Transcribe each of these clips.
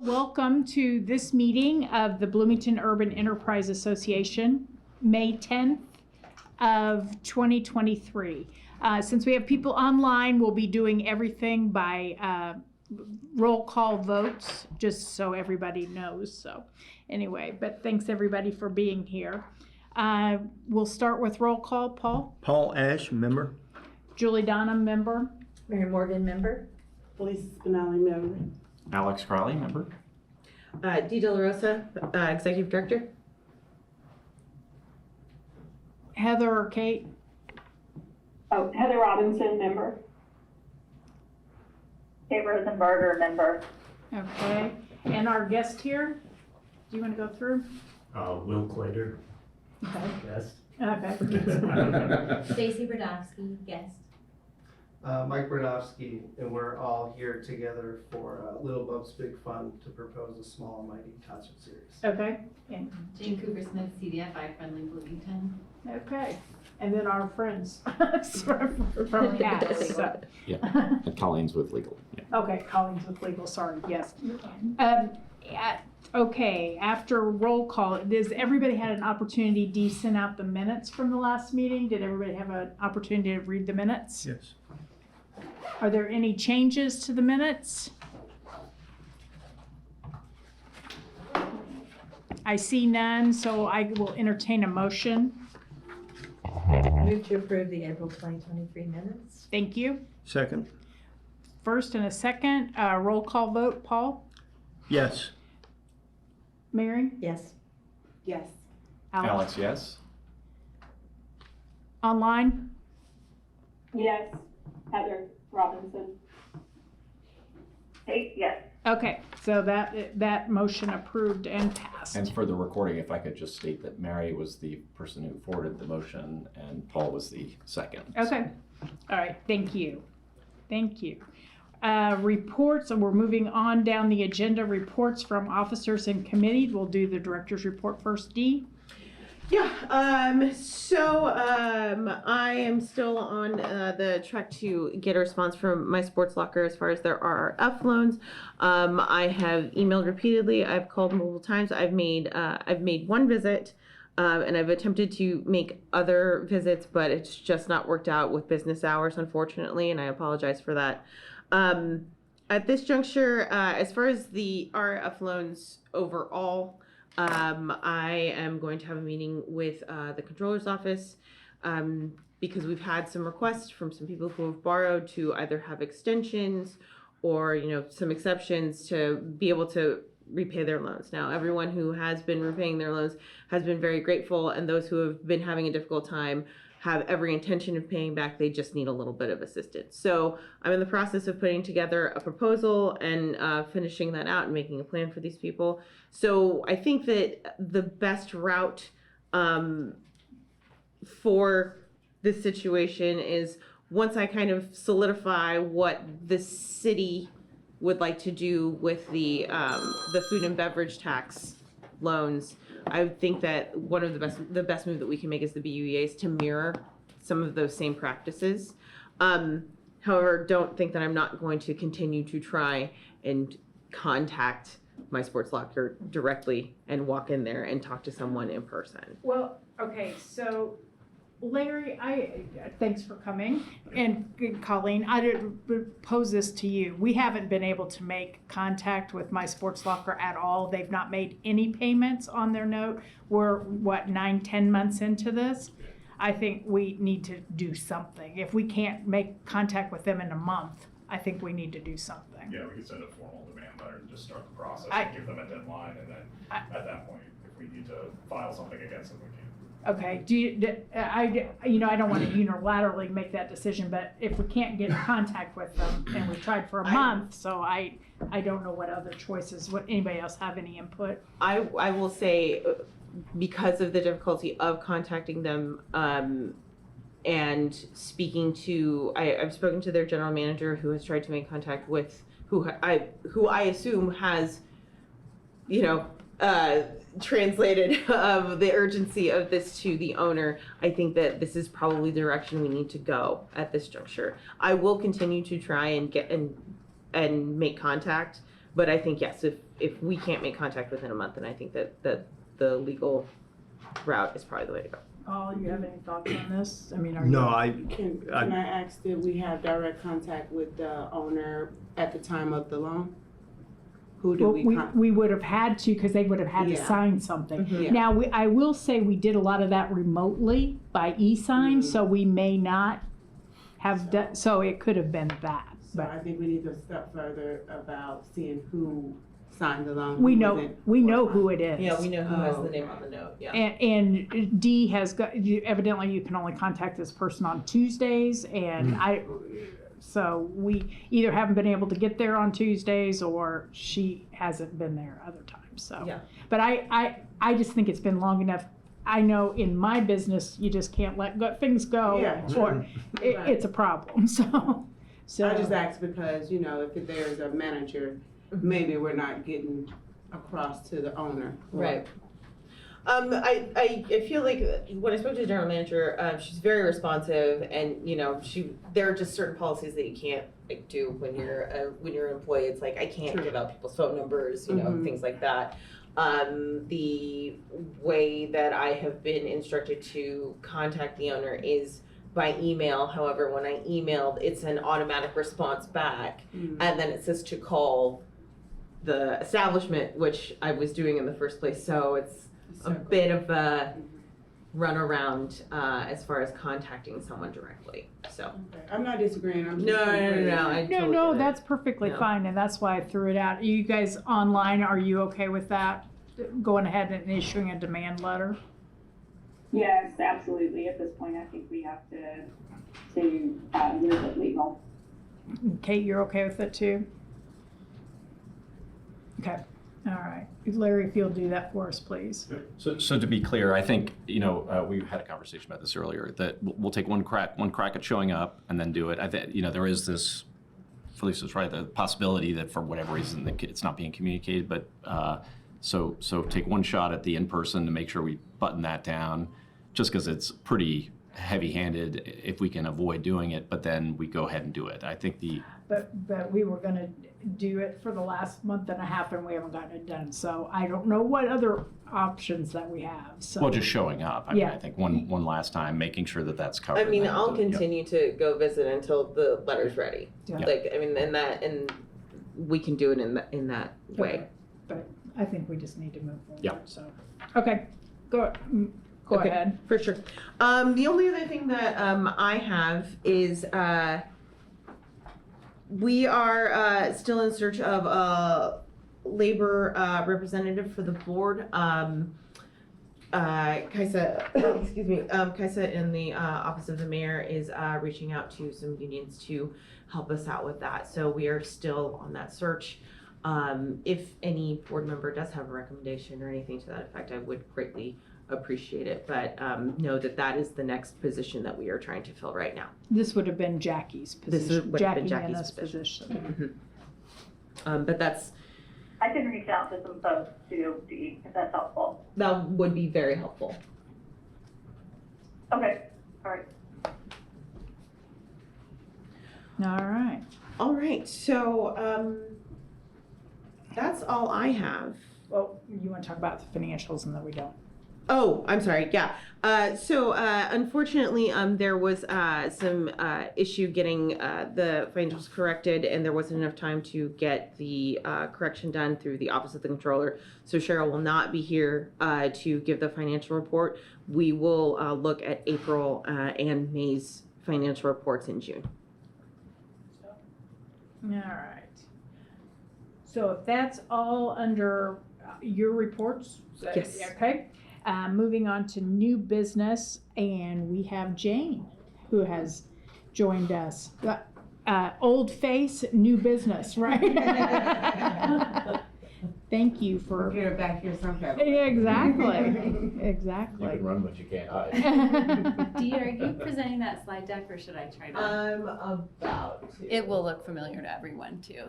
Welcome to this meeting of the Bloomington Urban Enterprise Association, May 10th of 2023. Since we have people online, we'll be doing everything by roll call votes, just so everybody knows. So anyway, but thanks everybody for being here. We'll start with roll call. Paul? Paul Ash, member. Julie Donham, member. Mary Morgan, member. Felice Spinelli, member. Alex Crowley, member. Dee De La Rosa, executive director. Heather or Kate? Oh, Heather Robinson, member. Kate Rosenberger, member. Okay. And our guest here? Do you want to go through? Will Clater, Okay. yes. Okay. Stacy Brodowski, guest. Mike Brodowski, and we're all here together for Little Bub's Big Fun to propose a Small and Mighty concert series. Okay. And Jane Cooper Smith, CDFI Friendly Bloomington. okay, and then our friends from CAS. So. Yeah, and Colleen's with legal. Yeah. Okay, Colleen's with legal. Sorry. Yes. Okay. After roll call, does everybody had an opportunity? Dee sent out the minutes from the last meeting. Did everybody have an opportunity to read the minutes? Yes. Are there any changes to the minutes? I see none, so I will entertain a motion. Move to approve the April 2023 minutes. Thank you. Second. First and a second, roll call vote. Paul? Yes. Mary? Yes. Yes. Alex, yes. Online? Yes. Heather Robinson. Kate, yes. Okay, so that motion approved and passed. And for the recording, if I could just state that Mary was the person who forwarded the motion and Paul was the second. Okay, all right, thank you. Thank you. Reports, and we're moving on down the agenda. Reports from officers and committees. We'll do the director's report first. Dee? Yeah, I am still on the track to get a response from my sports locker as far as their RRF loans. I have emailed repeatedly. I've called multiple times. I've made one visit, and I've attempted to make other visits, but it's just not worked out with business hours, unfortunately, and I apologize for that. At this juncture, as far as the RRF loans overall, I am going to have a meeting with the controller's office because we've had some requests from some people who have borrowed to either have extensions or, some exceptions to be able to repay their loans. Now, everyone who has been repaying their loans has been very grateful, and those who have been having a difficult time have every intention of paying back. They just need a little bit of assistance. So I'm in the process of putting together a proposal and finishing that out and making a plan for these people. So I think that the best route for this situation is once I kind of solidify what the city would like to do with the food and beverage tax loans, I would think that one of the best move that we can make as the BUEA is to mirror some of those same practices. However, don't think that I'm not going to continue to try and contact my sports locker directly and walk in there and talk to someone in person. Well, okay, so Larry, thanks for coming, and Colleen, I did pose this to you. We haven't been able to make contact with my sports locker at all. They've not made any payments on their note. We're 9-10 months into this. I think we need to do something. If we can't make contact with them in a month, I think we need to do something. Yeah, we could send a formal demand letter and just start the process and give them a deadline, and then at that point, if we need to file something against them, we can. Okay, I don't want to unilaterally make that decision, but if we can't get in contact with them, and we've tried for a month, so I don't know what other choices, what anybody else have any input? I will say, because of the difficulty of contacting them, and speaking to, I've spoken to their general manager who has tried to make contact with, who I assume has, translated the urgency of this to the owner. I think that this is probably the direction we need to go at this juncture. I will continue to try and get and make contact But I think, yes, if we can't make contact within a month, then I think that the legal route is probably the way to go. Paul, you have any thoughts on this? I mean, are No, you? Can I ask, did we have direct contact with the owner at the time of the loan? Who did Well, we we would have had to, because they would have had to Yeah. sign something. Yeah. Now, I will say we did a lot of that remotely by e-sign, so we may not have done, so it could have been that. So I think we need to step further about seeing who signed the loan. We who know, wasn't. we know who it is. Yeah, we know who has Oh, the name okay. on the note, yeah. And Dee has got, evidently you can only contact this person on Tuesdays, and so we either haven't been able to get there on Tuesdays, or she hasn't been there other times, so. Yeah. But I just think it's been long enough. I know in my business, you just can't let things go, Yeah, or it's a problem, so. I just asked because, if there's a manager, maybe we're not getting across to the owner. Right. I feel like when I spoke to the general manager, she's very responsive, and there are just certain policies that you can't do when you're an employee. It's like I can't True. give out people's phone numbers, Mhm. things like that. The way that I have been instructed to contact the owner is by email. However, when I emailed, it's an automatic response back, and then it says to call the establishment, which I was doing in the first place. So it's a bit of a runaround as far as contacting someone directly. So Okay. I'm not disagreeing. I'm just no. I No, that's perfectly No. fine, and that's why I threw it out. You guys online, are you okay with that? Going ahead and issuing a demand letter? Yes, absolutely. At this point, I think we have to use it legal. Kate, you're okay with it too? Okay, all right. Larry, if you'll do that for us, please. So to be clear, I think, we had a conversation about this earlier, that we'll take one crack at showing up and then do it. I think, there is this, Felicia's right, the possibility that for whatever reason it's not being communicated, but so take one shot at the in-person to make sure we button that down, just because it's pretty heavy-handed if we can avoid doing it, but then we go ahead and do it. I think But we were gonna do it for the last month and a half, and we haven't gotten it done, so I don't know what other options that we have, so. well, just showing up. I mean, Yeah. I think one last time, making sure that that's covered. I mean, and I'll then- continue to go visit until the letter's ready. Yeah. And we can do it in that way. But I think we just need to move forward, Yeah. so. Okay, go Okay. ahead. For sure. The only other thing that I have is we are still in search of a labor representative for the board. Kaisa, excuse me, Kaisa in the office of the mayor is reaching out to some unions to help us out with that. So we are still on that search. If any board member does have a recommendation or anything to that effect, I would greatly appreciate it. But know that is the next position that we are trying to fill right now. This would have been Jackie's position. would have been Jackie Jackie's Anna's position. But that's I can reach out to some folks too, Dee, if that's helpful. that would be very helpful. Okay, all right. All right. All right, so that's all I have. Well, you want to talk about the financials, and then we don't. Oh, I'm sorry. Yeah. So unfortunately, there was some issue getting the financials corrected, and there wasn't enough time to get the correction done through the Office of the Controller. So Cheryl will not be here to give the financial report. We will look at April and May's financial reports in June. All right. So if that's all under your reports? Yes. Okay. Moving on to new business, and we have Jane, who has joined us. Old face, new business, right? Thank you for. Get her back here sometime. Exactly. You Exactly. can run, but you can't hide. Dee, are you presenting that slide deck, or should I try to? I'm about to. It will look familiar to everyone too.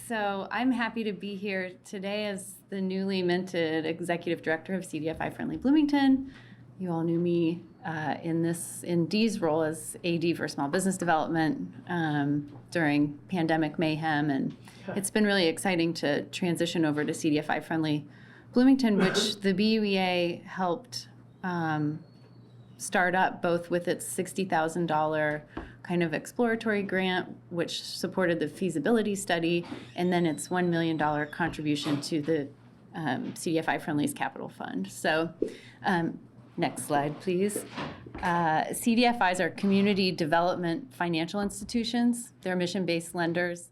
So I'm happy to be here today as the newly minted Executive Director of CDFI Friendly Bloomington. you all knew me in Dee's role as AD for Small Business Development during pandemic mayhem, and it's been really exciting to transition over to CDFI friendly Bloomington, which the BUEA helped start up both with its $60,000 kind of exploratory grant, which supported the feasibility study, and then its $1 million contribution to the CDFI Friendly's Capital Fund. So next slide, please. CDFIs are community development financial institutions. They're mission-based lenders.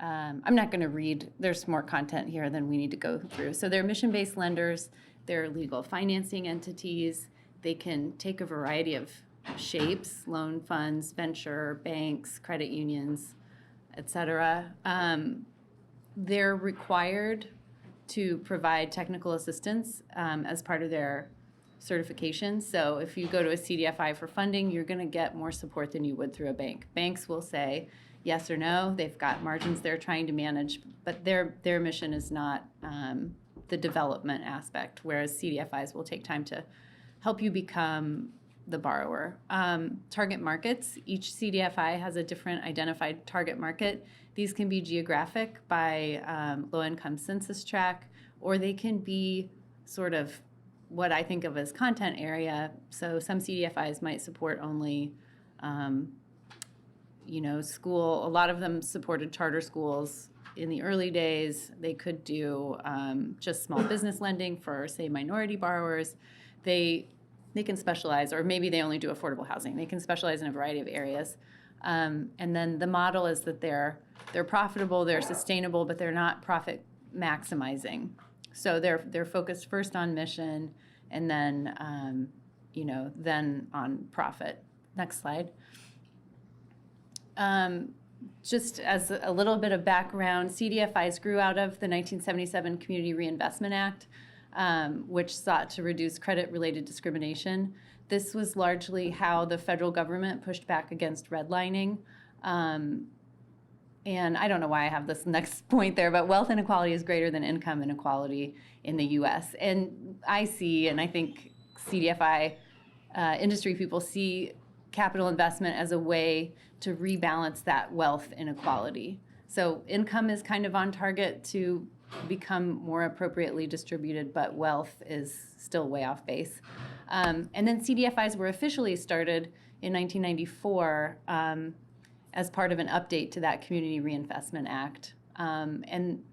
I'm not going to read, there's more content here than we need to go through. So they're mission-based lenders, they're legal financing entities, they can take a variety of shapes, loan funds, venture, banks, credit unions, et cetera. They're required to provide technical assistance as part of their certification. So if you go to a CDFI for funding, you're going to get more support than you would through a bank. Banks will say yes or no. They've got margins they're trying to manage, but their mission is not the development aspect, whereas CDFIs will take time to help you become the borrower. Target markets, each CDFI has a different identified target market. These can be geographic by low-income census tract, or they can be sort of what I think of as content area. So some CDFIs might support only, school. A lot of them supported charter schools in the early days. They could do just small business lending for, say, minority borrowers. They can specialize, or maybe they only do affordable housing. They can specialize in a variety of areas. And then the model is that they're profitable, they're sustainable, but they're not profit maximizing. So they're focused first on mission, and then then on profit. Next slide. Just as a little bit of background, CDFIs grew out of the 1977 Community Reinvestment Act, which sought to reduce credit-related discrimination. This was largely how the federal government pushed back against redlining. And I don't know why I have this next point there, but wealth inequality is greater than income inequality in the U.S. And I think CDFI industry people see capital investment as a way to rebalance that wealth inequality. So income is kind of on target to become more appropriately distributed, but wealth is still way off base. And then CDFIs were officially started in 1994 as part of an update to that Community Reinvestment Act. And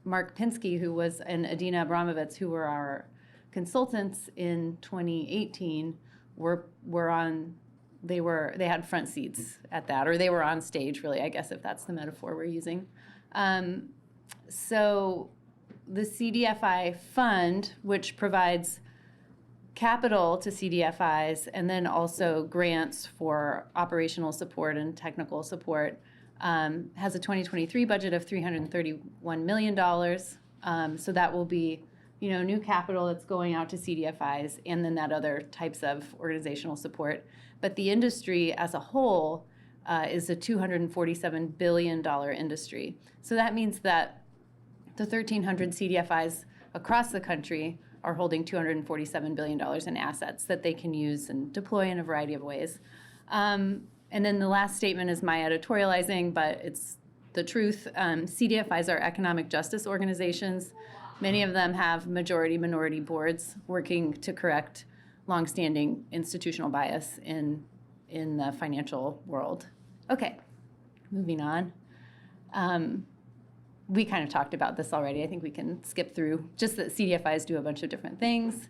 Mark Pinsky, who was, and Adina Abramovitz, who were our consultants in 2018, they had front seats at that, or they were on stage, really, I guess, if that's the metaphor we're using. So the CDFI fund, which provides capital to CDFIs and then also grants for operational support and technical support, has a 2023 budget of $331 million. So that will be, new capital that's going out to CDFIs, and then that other types of organizational support. But the industry as a whole is a $247 billion industry. So that means that the 1,300 CDFIs across the country are holding $247 billion in assets that they can use and deploy in a variety of ways. And then the last statement is my editorializing, but it's the truth. CDFIs are economic justice organizations. Many of them have majority-minority boards working to correct longstanding institutional bias in the financial world. Okay, moving on. We kind of talked about this already. I think we can skip through. Just that CDFIs do a bunch of different things.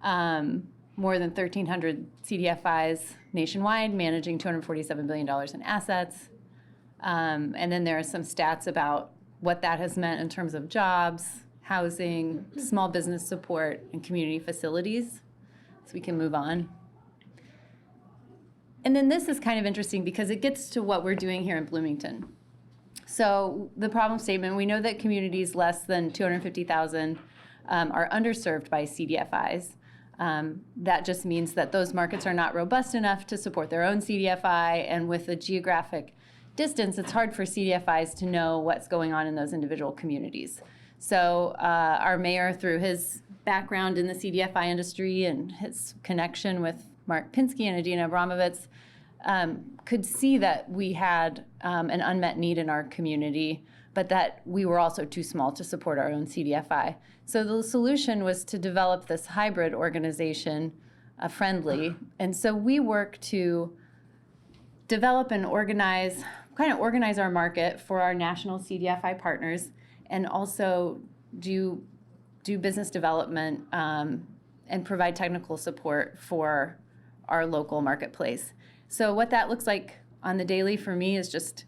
More than 1,300 CDFIs nationwide, managing $247 billion in assets. And then there are some stats about what that has meant in terms of jobs, housing, small business support, and community facilities. So we can move on. And then this is kind of interesting because it gets to what we're doing here in Bloomington. So the problem statement, we know that communities less than 250,000 are underserved by CDFIs. That just means that those markets are not robust enough to support their own CDFI, and with the geographic distance, it's hard for CDFIs to know what's going on in those individual communities. So our mayor, through his background in the CDFI industry and his connection with Mark Pinsky and Adina Abramovitz, could see that we had an unmet need in our community, but that we were also too small to support our own CDFI. So the solution was to develop this hybrid organization, Friendly. And so we work to develop and organize our market for our national CDFI partners, and also do business development and provide technical support for our local marketplace. So what that looks like on the daily for me is just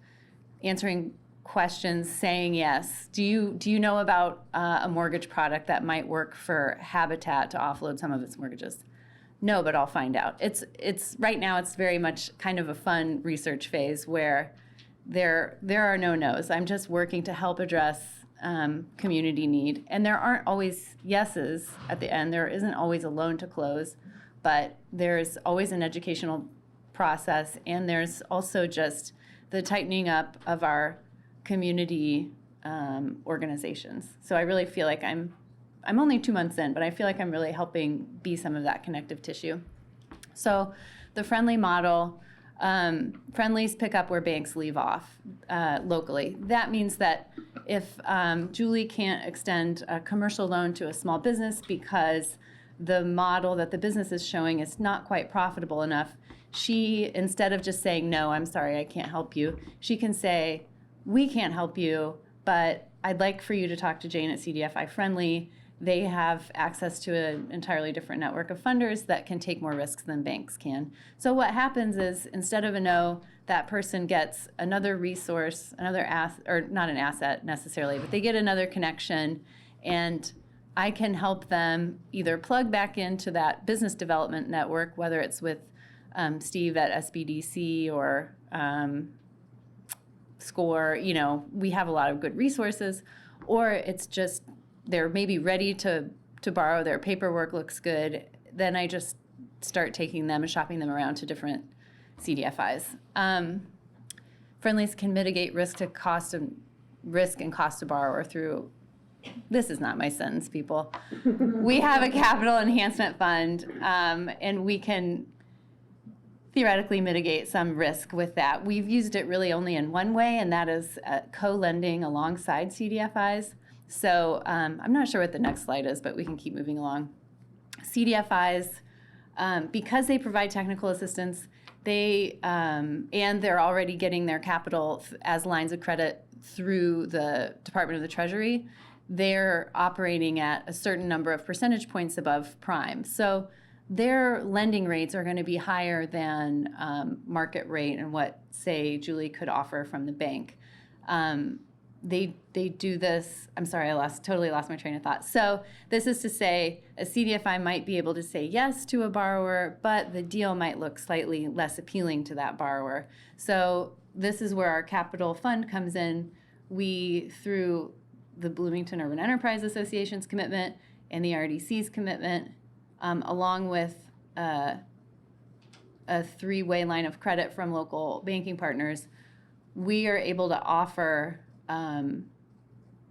answering questions, saying yes. Do you know about a mortgage product that might work for Habitat to offload some of its mortgages? No, but I'll find out. It's right now it's very much kind of a fun research phase where there are no no's. I'm just working to help address community need, and there aren't always yeses at the end. There isn't always a loan to close, but there's always an educational process, and there's also just the tightening up of our community organizations. So I really feel like I'm only 2 months in, but I feel like I'm really helping be some of that connective tissue. So the Friendly model, Friendlies pick up where banks leave off locally. That means that if Julie can't extend a commercial loan to a small business because the model that the business is showing is not quite profitable enough, she, instead of just saying, no, I'm sorry, I can't help you, she can say, we can't help you, but I'd like for you to talk to Jane at CDFI Friendly. They have access to an entirely different network of funders that can take more risks than banks can. So what happens is, instead of a no, that person gets another resource, another asset, or not an asset necessarily, but they get another connection, and I can help them either plug back into that business development network, whether it's with Steve at SBDC or SCORE. We have a lot of good resources, or it's just they're maybe ready to borrow, their paperwork looks good, then I just start taking them and shopping them around to different CDFIs. Friendlies can mitigate risk and cost to borrower through, this is not my sentence, people. We have a capital enhancement fund, and we can theoretically mitigate some risk with that. We've used it really only in one way, and that is co-lending alongside CDFIs. So I'm not sure what the next slide is, but we can keep moving along. CDFIs, because they provide technical assistance, and they're already getting their capital as lines of credit through the Department of the Treasury, they're operating at a certain number of percentage points above prime. So their lending rates are going to be higher than market rate and what, say, Julie could offer from the bank. They do this, I'm sorry, totally lost my train of thought. So this is to say a CDFI might be able to say yes to a borrower, but the deal might look slightly less appealing to that borrower. So this is where our capital fund comes in. We, through the Bloomington Urban Enterprise Association's commitment and the RDC's commitment, along with a three-way line of credit from local banking partners, we are able to offer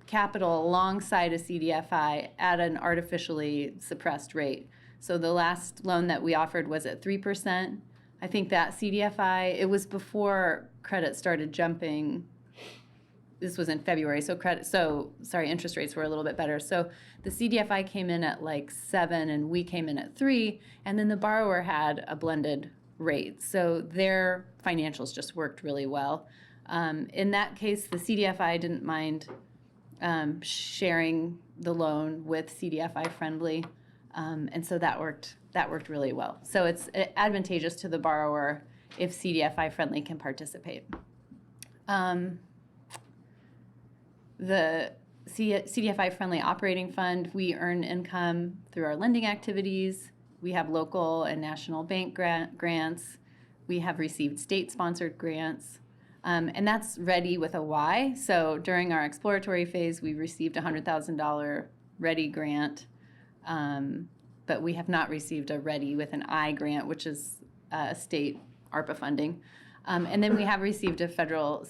capital alongside a CDFI at an artificially suppressed rate. So the last loan that we offered was at 3%. I think that CDFI, it was before credit started jumping. This was in February, interest rates were a little bit better. So the CDFI came in at like 7 and we came in at 3, and then the borrower had a blended rate. So their financials just worked really well. In that case, the CDFI didn't mind sharing the loan with CDFI Friendly, and so that worked really well. So it's advantageous to the borrower if CDFI Friendly can participate. The CDFI Friendly Operating Fund, we earn income through our lending activities. We have local and national bank grants. We have received state-sponsored grants. And that's READY with a Y. So during our exploratory phase, we received a $100,000 READY grant, but we have not received a READY with an I grant, which is state ARPA funding. And then we have received a federal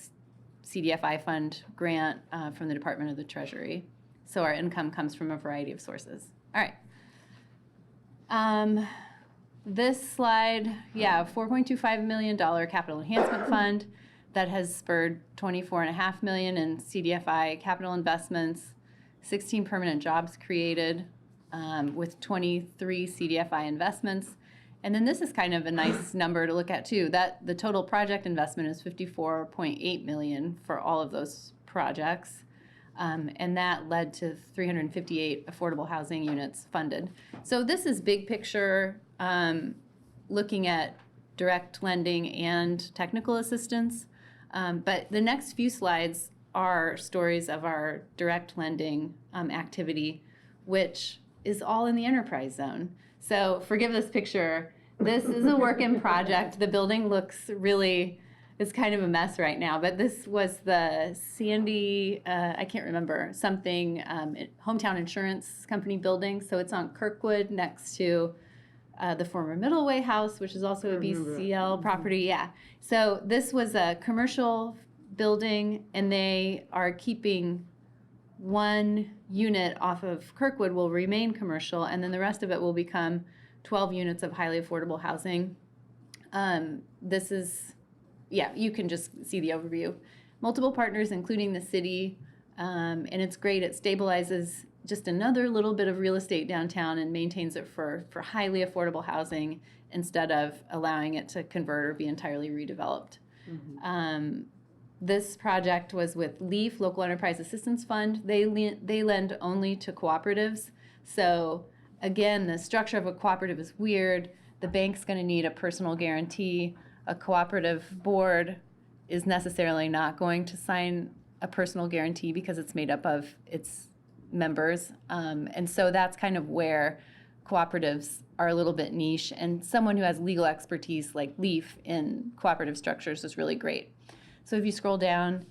CDFI fund grant from the Department of the Treasury. So our income comes from a variety of sources. All right. This slide, $4.25 million capital enhancement fund that has spurred $24.5 million in CDFI capital investments, 16 permanent jobs created with 23 CDFI investments. And then this is kind of a nice number to look at too. That the total project investment is $54.8 million for all of those projects. And that led to 358 affordable housing units funded. So this is big picture, looking at direct lending and technical assistance. But the next few slides are stories of our direct lending activity, which is all in the enterprise zone. So forgive this picture. This is a work in project. The building looks really, it's kind of a mess right now, but this was the Sandy, I can't remember, something, hometown insurance company building. So it's on Kirkwood next to the former Middleway House, which is also a BCL property. Yeah. So this was a commercial building, and they are keeping one unit off of Kirkwood will remain commercial, and then the rest of it will become 12 units of highly affordable housing. This is, you can just see the overview. Multiple partners, including the city, and it's great. It stabilizes just another little bit of real estate downtown and maintains it for highly affordable housing instead of allowing it to convert or be entirely redeveloped. Mm-hmm. This project was with LEAF, Local Enterprise Assistance Fund. They lend only to cooperatives. So again, the structure of a cooperative is weird. The bank's going to need a personal guarantee. A cooperative board is necessarily not going to sign a personal guarantee because it's made up of its members. And so that's kind of where cooperatives are a little bit niche. And someone who has legal expertise like LEAF in cooperative structures is really great. So if you scroll down,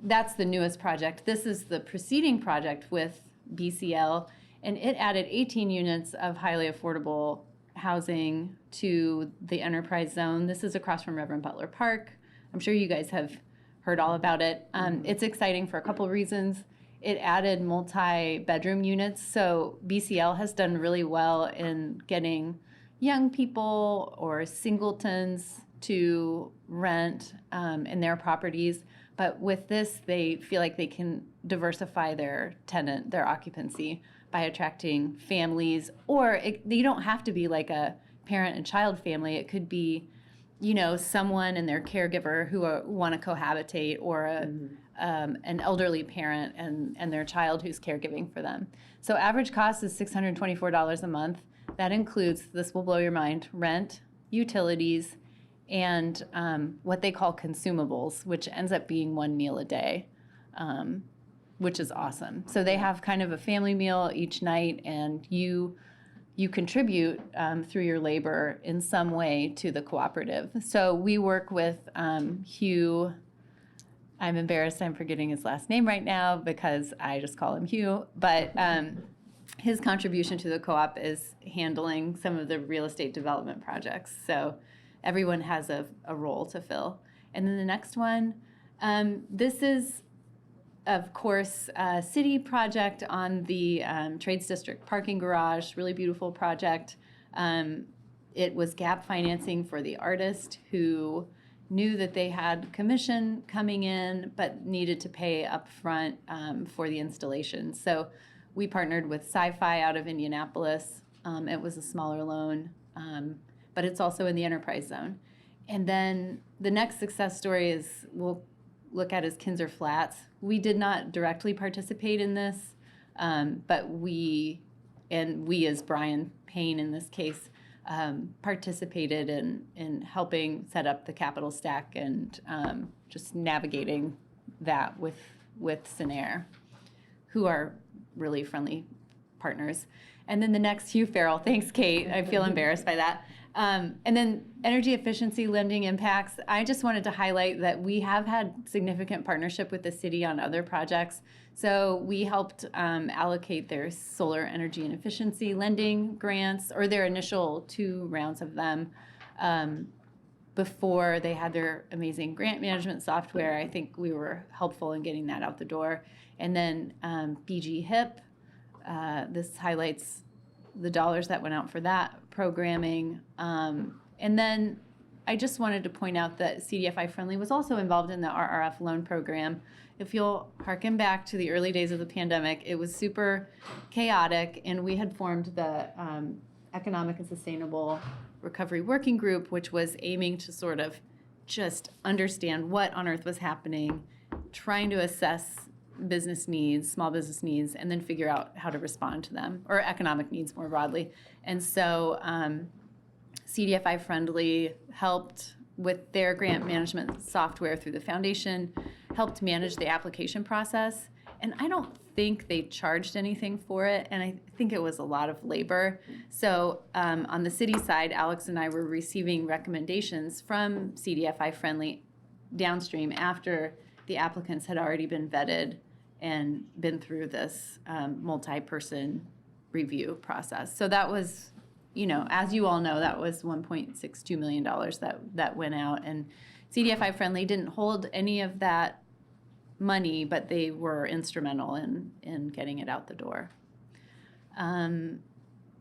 that's the newest project. This is the preceding project with BCL, and it added 18 units of highly affordable housing to the enterprise zone. This is across from Reverend Butler Park. I'm sure you guys have heard all about it. It's exciting for a couple reasons. It added multi-bedroom units, so BCL has done really well in getting young people or singletons to rent in their properties. But with this, they feel like they can diversify their occupancy by attracting families, or you don't have to be like a parent and child family. It could be, someone and their caregiver who want to cohabitate, or an elderly parent and their child who's caregiving for them. So average cost is $624 a month. That includes, this will blow your mind, rent, utilities, and what they call consumables, which ends up being one meal a day, which is awesome. So they have kind of a family meal each night, and you contribute through your labor in some way to the cooperative. So we work with Hugh. I'm embarrassed I'm forgetting his last name right now because I just call him Hugh, but his contribution to the co-op is handling some of the real estate development projects. So everyone has a role to fill. And then the next one, this is, of course, a city project on the Trades District parking garage, really beautiful project. It was gap financing for the artist who knew that they had commission coming in but needed to pay up front for the installation. So we partnered with Sci-Fi out of Indianapolis. It was a smaller loan, but it's also in the enterprise zone. And then the next success story we'll look at is Kinzer Flats. We did not directly participate in this, but we as Brian Payne in this case, participated in helping set up the capital stack and just navigating that with Sinair, who are really friendly partners. And then the next, Hugh Farrell. Thanks, Kate. I feel embarrassed by that. And then energy efficiency lending impacts. I just wanted to highlight that we have had significant partnership with the city on other projects. So we helped allocate their solar energy and efficiency lending grants, or their initial 2 rounds of them, before they had their amazing grant management software. I think we were helpful in getting that out the door. And then BG HIP, this highlights the dollars that went out for that programming. And then I just wanted to point out that CDFI Friendly was also involved in the RRF loan program. If you'll harken back to the early days of the pandemic, it was super chaotic, and we had formed the Economic and Sustainable Recovery Working Group, which was aiming to sort of just understand what on earth was happening, trying to assess business needs, small business needs, and then figure out how to respond to them, or economic needs more broadly. And so CDFI Friendly helped with their grant management software through the foundation, helped manage the application process. And I don't think they charged anything for it, and I think it was a lot of labor. So on the city side, Alex and I were receiving recommendations from CDFI Friendly downstream after the applicants had already been vetted and been through this multi-person review process. So that was, as you all know, that was $1.62 million that went out. And CDFI Friendly didn't hold any of that money, but they were instrumental in getting it out the door. And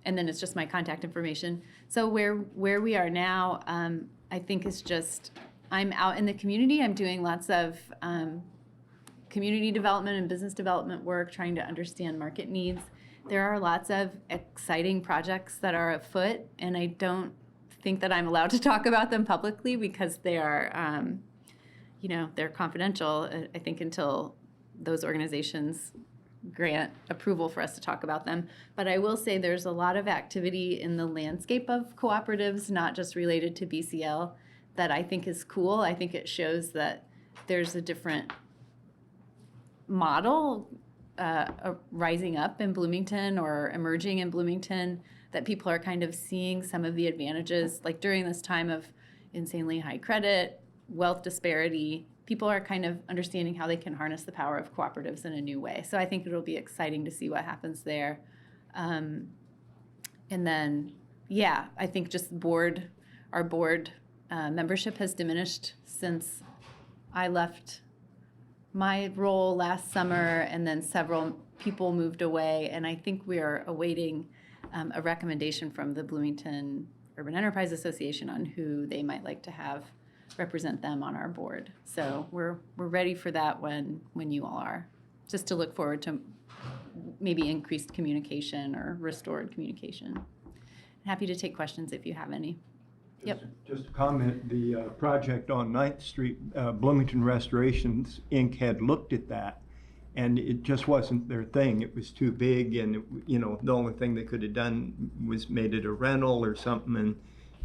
then it's just my contact information. So where we are now, I think is just, I'm out in the community. I'm doing lots of community development and business development work, trying to understand market needs. There are lots of exciting projects that are afoot, and I don't think that I'm allowed to talk about them publicly because they are, they're confidential, I think, until those organizations grant approval for us to talk about them. But I will say there's a lot of activity in the landscape of cooperatives, not just related to BCL, that I think is cool. I think it shows that there's a different model rising up in Bloomington or emerging in Bloomington, that people are kind of seeing some of the advantages. Like during this time of insanely high credit, wealth disparity, people are kind of understanding how they can harness the power of cooperatives in a new way. So I think it'll be exciting to see what happens there. And then, I think just our board membership has diminished since I left my role last summer, and then several people moved away. And I think we are awaiting a recommendation from the Bloomington Urban Enterprise Association on who they might like to have represent them on our board. So we're ready for that when you all are, just to look forward to maybe increased communication or restored communication. Happy to take questions if you have any. Yep. Just a comment, the project on 9th Street, Bloomington Restorations, Inc. had looked at that, and it just wasn't their thing. It was too big, and the only thing they could have done was made it a rental or something. And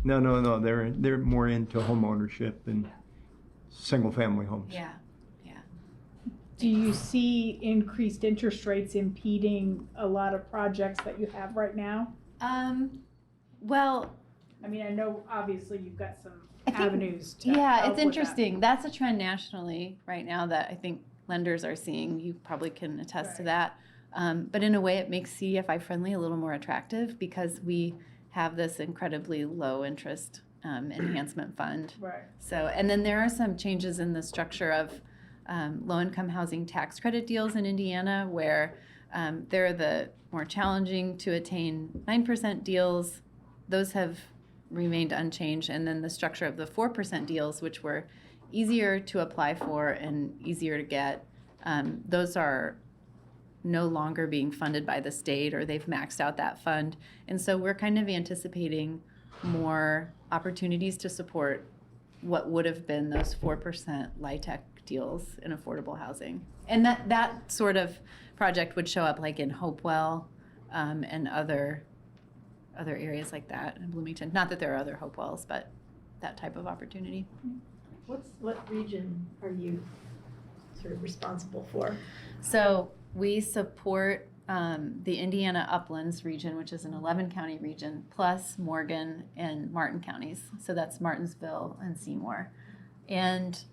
no, they're more into home ownership and single-family homes. Yeah. Do you see increased interest rates impeding a lot of projects that you have right now? Well, I mean, I know obviously you've got some I think- avenues to yeah, help it's with interesting. That's a trend nationally right now that I think lenders are seeing. You probably can attest to that. But in a way, it makes CDFI Friendly a little more attractive because we have this incredibly low interest enhancement fund. Right. So, and then there are some changes in the structure of low-income housing tax credit deals in Indiana, where they're the more challenging to attain 9% deals. Those have remained unchanged. And then the structure of the 4% deals, which were easier to apply for and easier to get, those are no longer being funded by the state, or they've maxed out that fund. And so we're kind of anticipating more opportunities to support what would have been those 4% LIHTC deals in affordable housing. And that sort of project would show up like in Hopewell and other areas like that in Bloomington. Not that there are other Hopewells, but that type of opportunity. What region are you sort of responsible for? So we support the Indiana Uplands region, which is an 11-county region, plus Morgan and Martin counties. So that's Martinsville and Seymour. And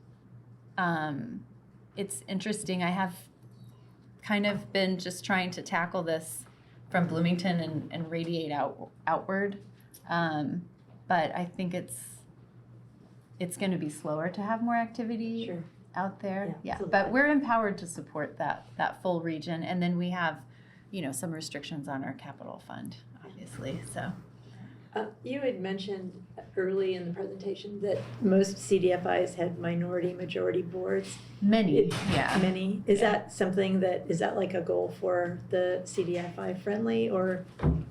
it's interesting. I have kind of been just trying to tackle this from Bloomington and radiate outward. But I think it's going to be slower to have more activity Sure. out there. Yeah, it's a But lot. we're empowered to support that full region, and then we have, some restrictions on our capital fund, obviously. So You had mentioned early in the presentation that most CDFIs had majority boards. many, yeah. Many. Is that something is that like a goal for the CDFI friendly, or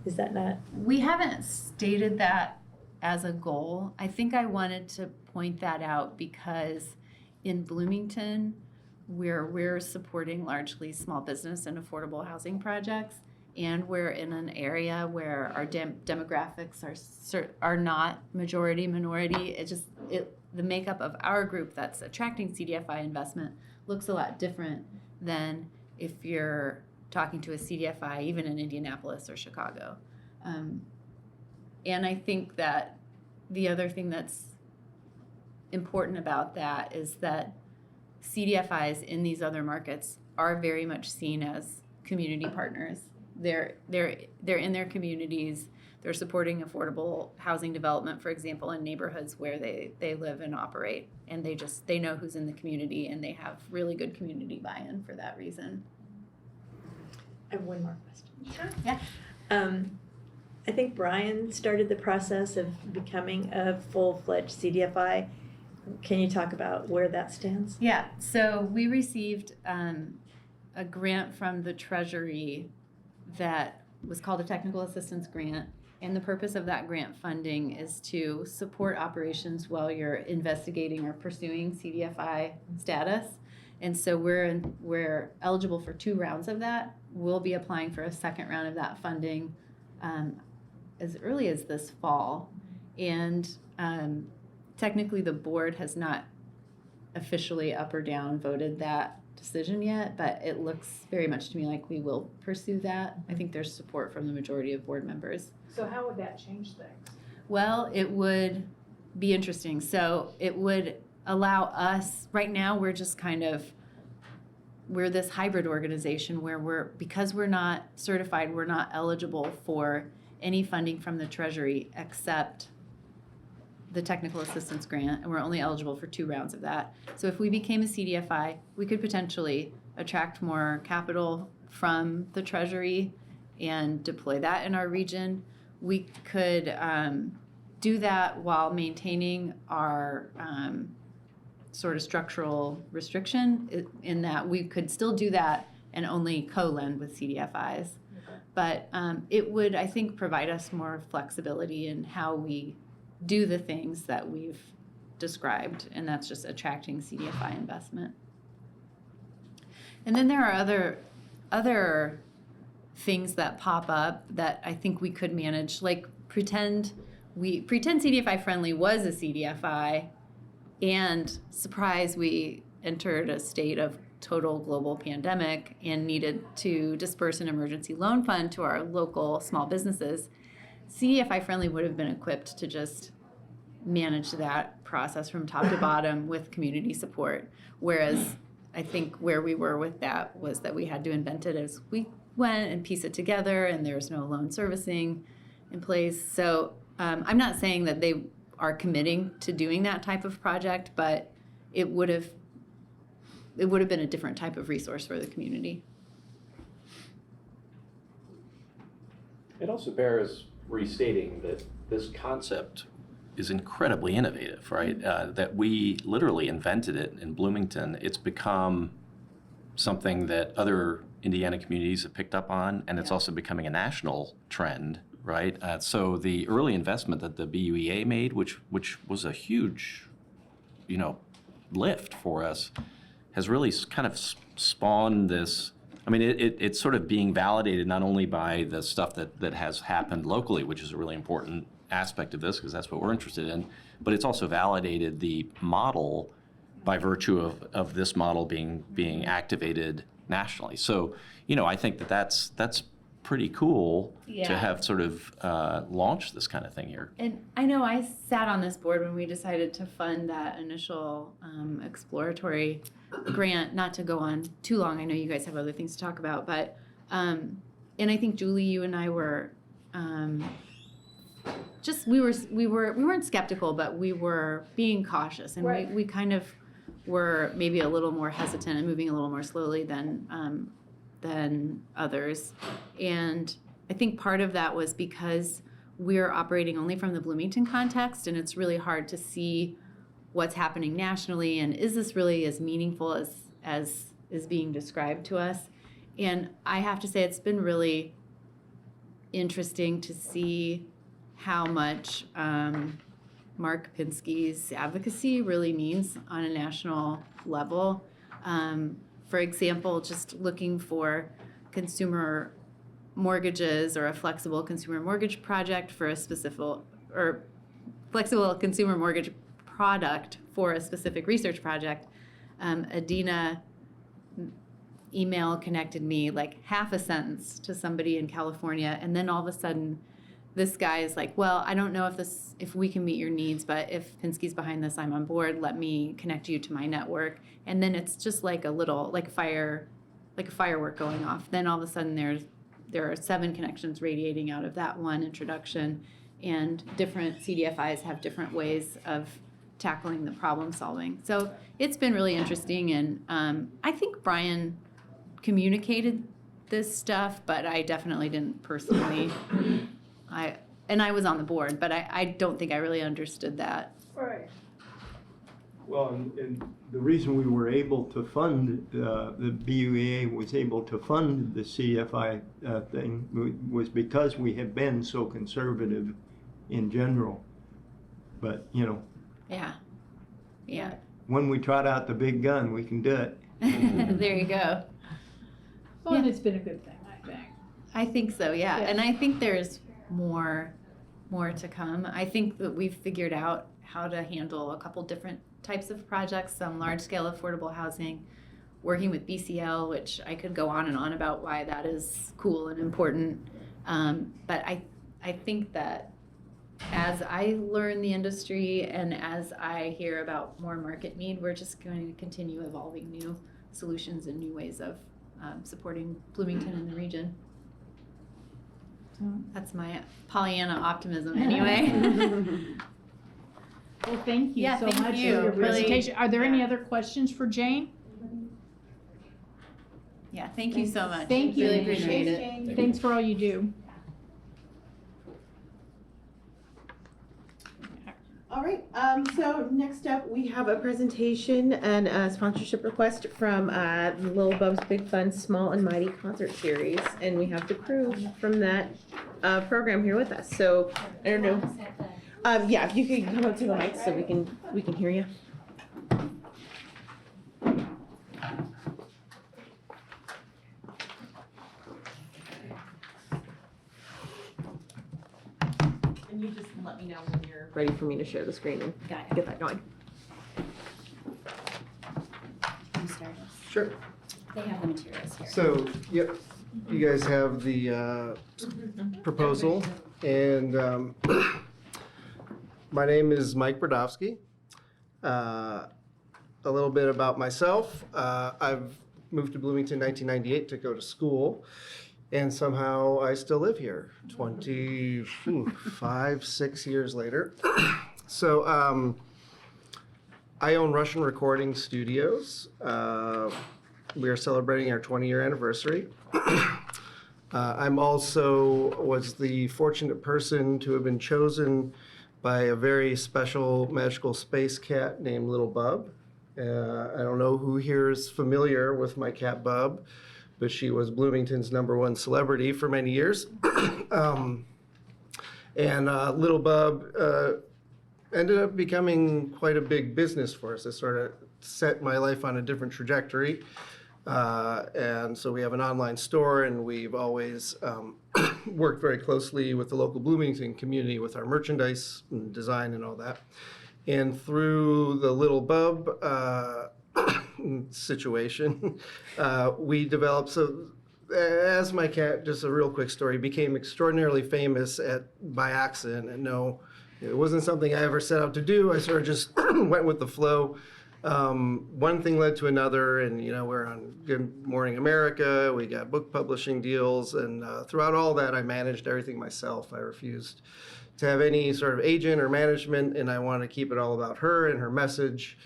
is that not? We haven't stated that as a goal. I think I wanted to point that out because in Bloomington, we're supporting largely small business and affordable housing projects, and we're in an area where our demographics are not majority minority. The makeup of our group that's attracting CDFI investment looks a lot different than if you're talking to a CDFI even in Indianapolis or Chicago. And I think that the other thing that's important about that is that CDFIs in these other markets are very much seen as community partners. They're in their communities. They're supporting affordable housing development, for example, in neighborhoods where they live and operate. And they know who's in the community, and they have really good community buy-in for that reason. I have one more question. Yeah. I think Brian started the process of becoming a full-fledged CDFI. Can you talk about where that stands? Yeah, so we received a grant from the Treasury that was called a Technical Assistance Grant. And the purpose of that grant funding is to support operations while you're investigating or pursuing CDFI status. And so we're eligible for 2 rounds of that. We'll be applying for a second round of that funding as early as this fall. And technically the board has not officially up or down voted that decision yet, but it looks very much to me like we will pursue that. I think there's support from the majority of board members. So how would that change things? Well, it would be interesting. So it would allow us, right now we're just we're this hybrid organization where because we're not certified, we're not eligible for any funding from the Treasury except the technical assistance grant, and we're only eligible for 2 rounds of that. So if we became a CDFI, we could potentially attract more capital from the Treasury and deploy that in our region. We could do that while maintaining our sort of structural restriction in that we could still do that and only co-lend with CDFIs. But it would, I think, provide us more flexibility in how we do the things that we've described, and that's just attracting CDFI investment. And then there are other things that pop up that I think we could manage, like pretend CDFI Friendly was a CDFI, and surprise, we entered a state of total global pandemic and needed to disperse an emergency loan fund to our local small businesses. CDFI Friendly would have been equipped to just manage that process from top to bottom with community support. Whereas I think where we were with that was that we had to invent it as we went and piece it together, and there's no loan servicing in place. So I'm not saying that they are committing to doing that type of project, but it would have been a different type of resource for the community. It also bears restating that this concept is incredibly innovative, right? That we literally invented it in Bloomington. It's become something that other Indiana communities have picked up on, and it's also becoming a national trend, right? So the early investment that the BUEA made, which was a huge, lift for us, has really kind of spawned this. I mean, it's sort of being validated not only by the stuff that has happened locally, which is a really important aspect of this because that's what we're interested in, but it's also validated the model by virtue of this model being activated nationally. So, I think that's pretty cool to have sort of launched this kind of thing here. And I know I sat on this board when we decided to fund that initial exploratory grant, not to go on too long. I know you guys have other things to talk about, but, and I think Julie, you and I were just we weren't skeptical, but we were being cautious, and Right. we kind of were maybe a little more hesitant and moving a little more slowly than others. And I think part of that was because we're operating only from the Bloomington context, and it's really hard to see what's happening nationally, and is this really as meaningful as is being described to us. And I have to say, it's been really interesting to see how much Mark Pinsky's advocacy really means on a national level. For example, just looking for consumer mortgages or a flexible consumer mortgage project for a specific, or flexible consumer mortgage product for a specific research project. Adina email connected me like half a sentence to somebody in California, and then all of a sudden this guy is like, well, I don't know if we can meet your needs, but if Pinsky's behind this, I'm on board. Let me connect you to my network. And then it's just like a little, like a firework going off. Then all of a sudden there are 7 connections radiating out of that one introduction, and different CDFIs have different ways of tackling the problem solving. So it's been really interesting, and I think Brian communicated this stuff, but I definitely didn't personally. I was on the board, but I don't think I really understood that. Right. Well, and the reason we were able to fund, the BUEA was able to fund the CFI thing was because we have been so conservative in general. But, Yeah. when we trot out the big gun, we can do it. There you go. Well, and it's been a good thing, I think. I think so, yeah. Yeah. And I think there's more to come. I think that we've figured out how to handle a couple different types of projects, some large-scale affordable housing, working with BCL, which I could go on and on about why that is cool and important. But I think that as I learn the industry and as I hear about more market need, we're just going to continue evolving new solutions and new ways of supporting Bloomington and the region. So that's my Pollyanna optimism anyway. Well, thank you Yeah, so thank much you. for your Really, presentation. Are there any other questions for Jane? Yeah, thank you so much. Thank you. Really appreciate it. Thanks for all you do. All right, so next up, we have a presentation and a sponsorship request from the Little Bubs Big Fun Small and Mighty Concert Series, and we have the crew from that program here with us. So, I don't know. Yeah, if you could come up to the mic so we can hear you. And you just let me know when you're ready for me to share the screen and get that going. Sure. They have the materials here. So, yep, you guys have the proposal, and my name is Mike Brodowski. A little bit about myself. I've moved to Bloomington in 1998 to go to school, and somehow I still live here 6 years later. So I own Russian Recording Studios. We are celebrating our 20-year anniversary. I'm also was the fortunate person to have been chosen by a very special magical space cat named Little Bub. I don't know who here is familiar with my cat Bub, but she was Bloomington's #1 celebrity for many years. Little Bub ended up becoming quite a big business for us. It sort of set my life on a different trajectory. And so we have an online store, and we've always worked very closely with the local Bloomington community with our merchandise and design and all that. And through the Little Bub situation, we developed, so as my cat, just a real quick story, became extraordinarily famous by accident. And no, it wasn't something I ever set out to do. I sort of just went with the flow. one thing led to another, and we're on Good Morning America. We got book publishing deals, and throughout all that, I managed everything myself. I refused to have any sort of agent or management, and I wanted to keep it all about her and her message,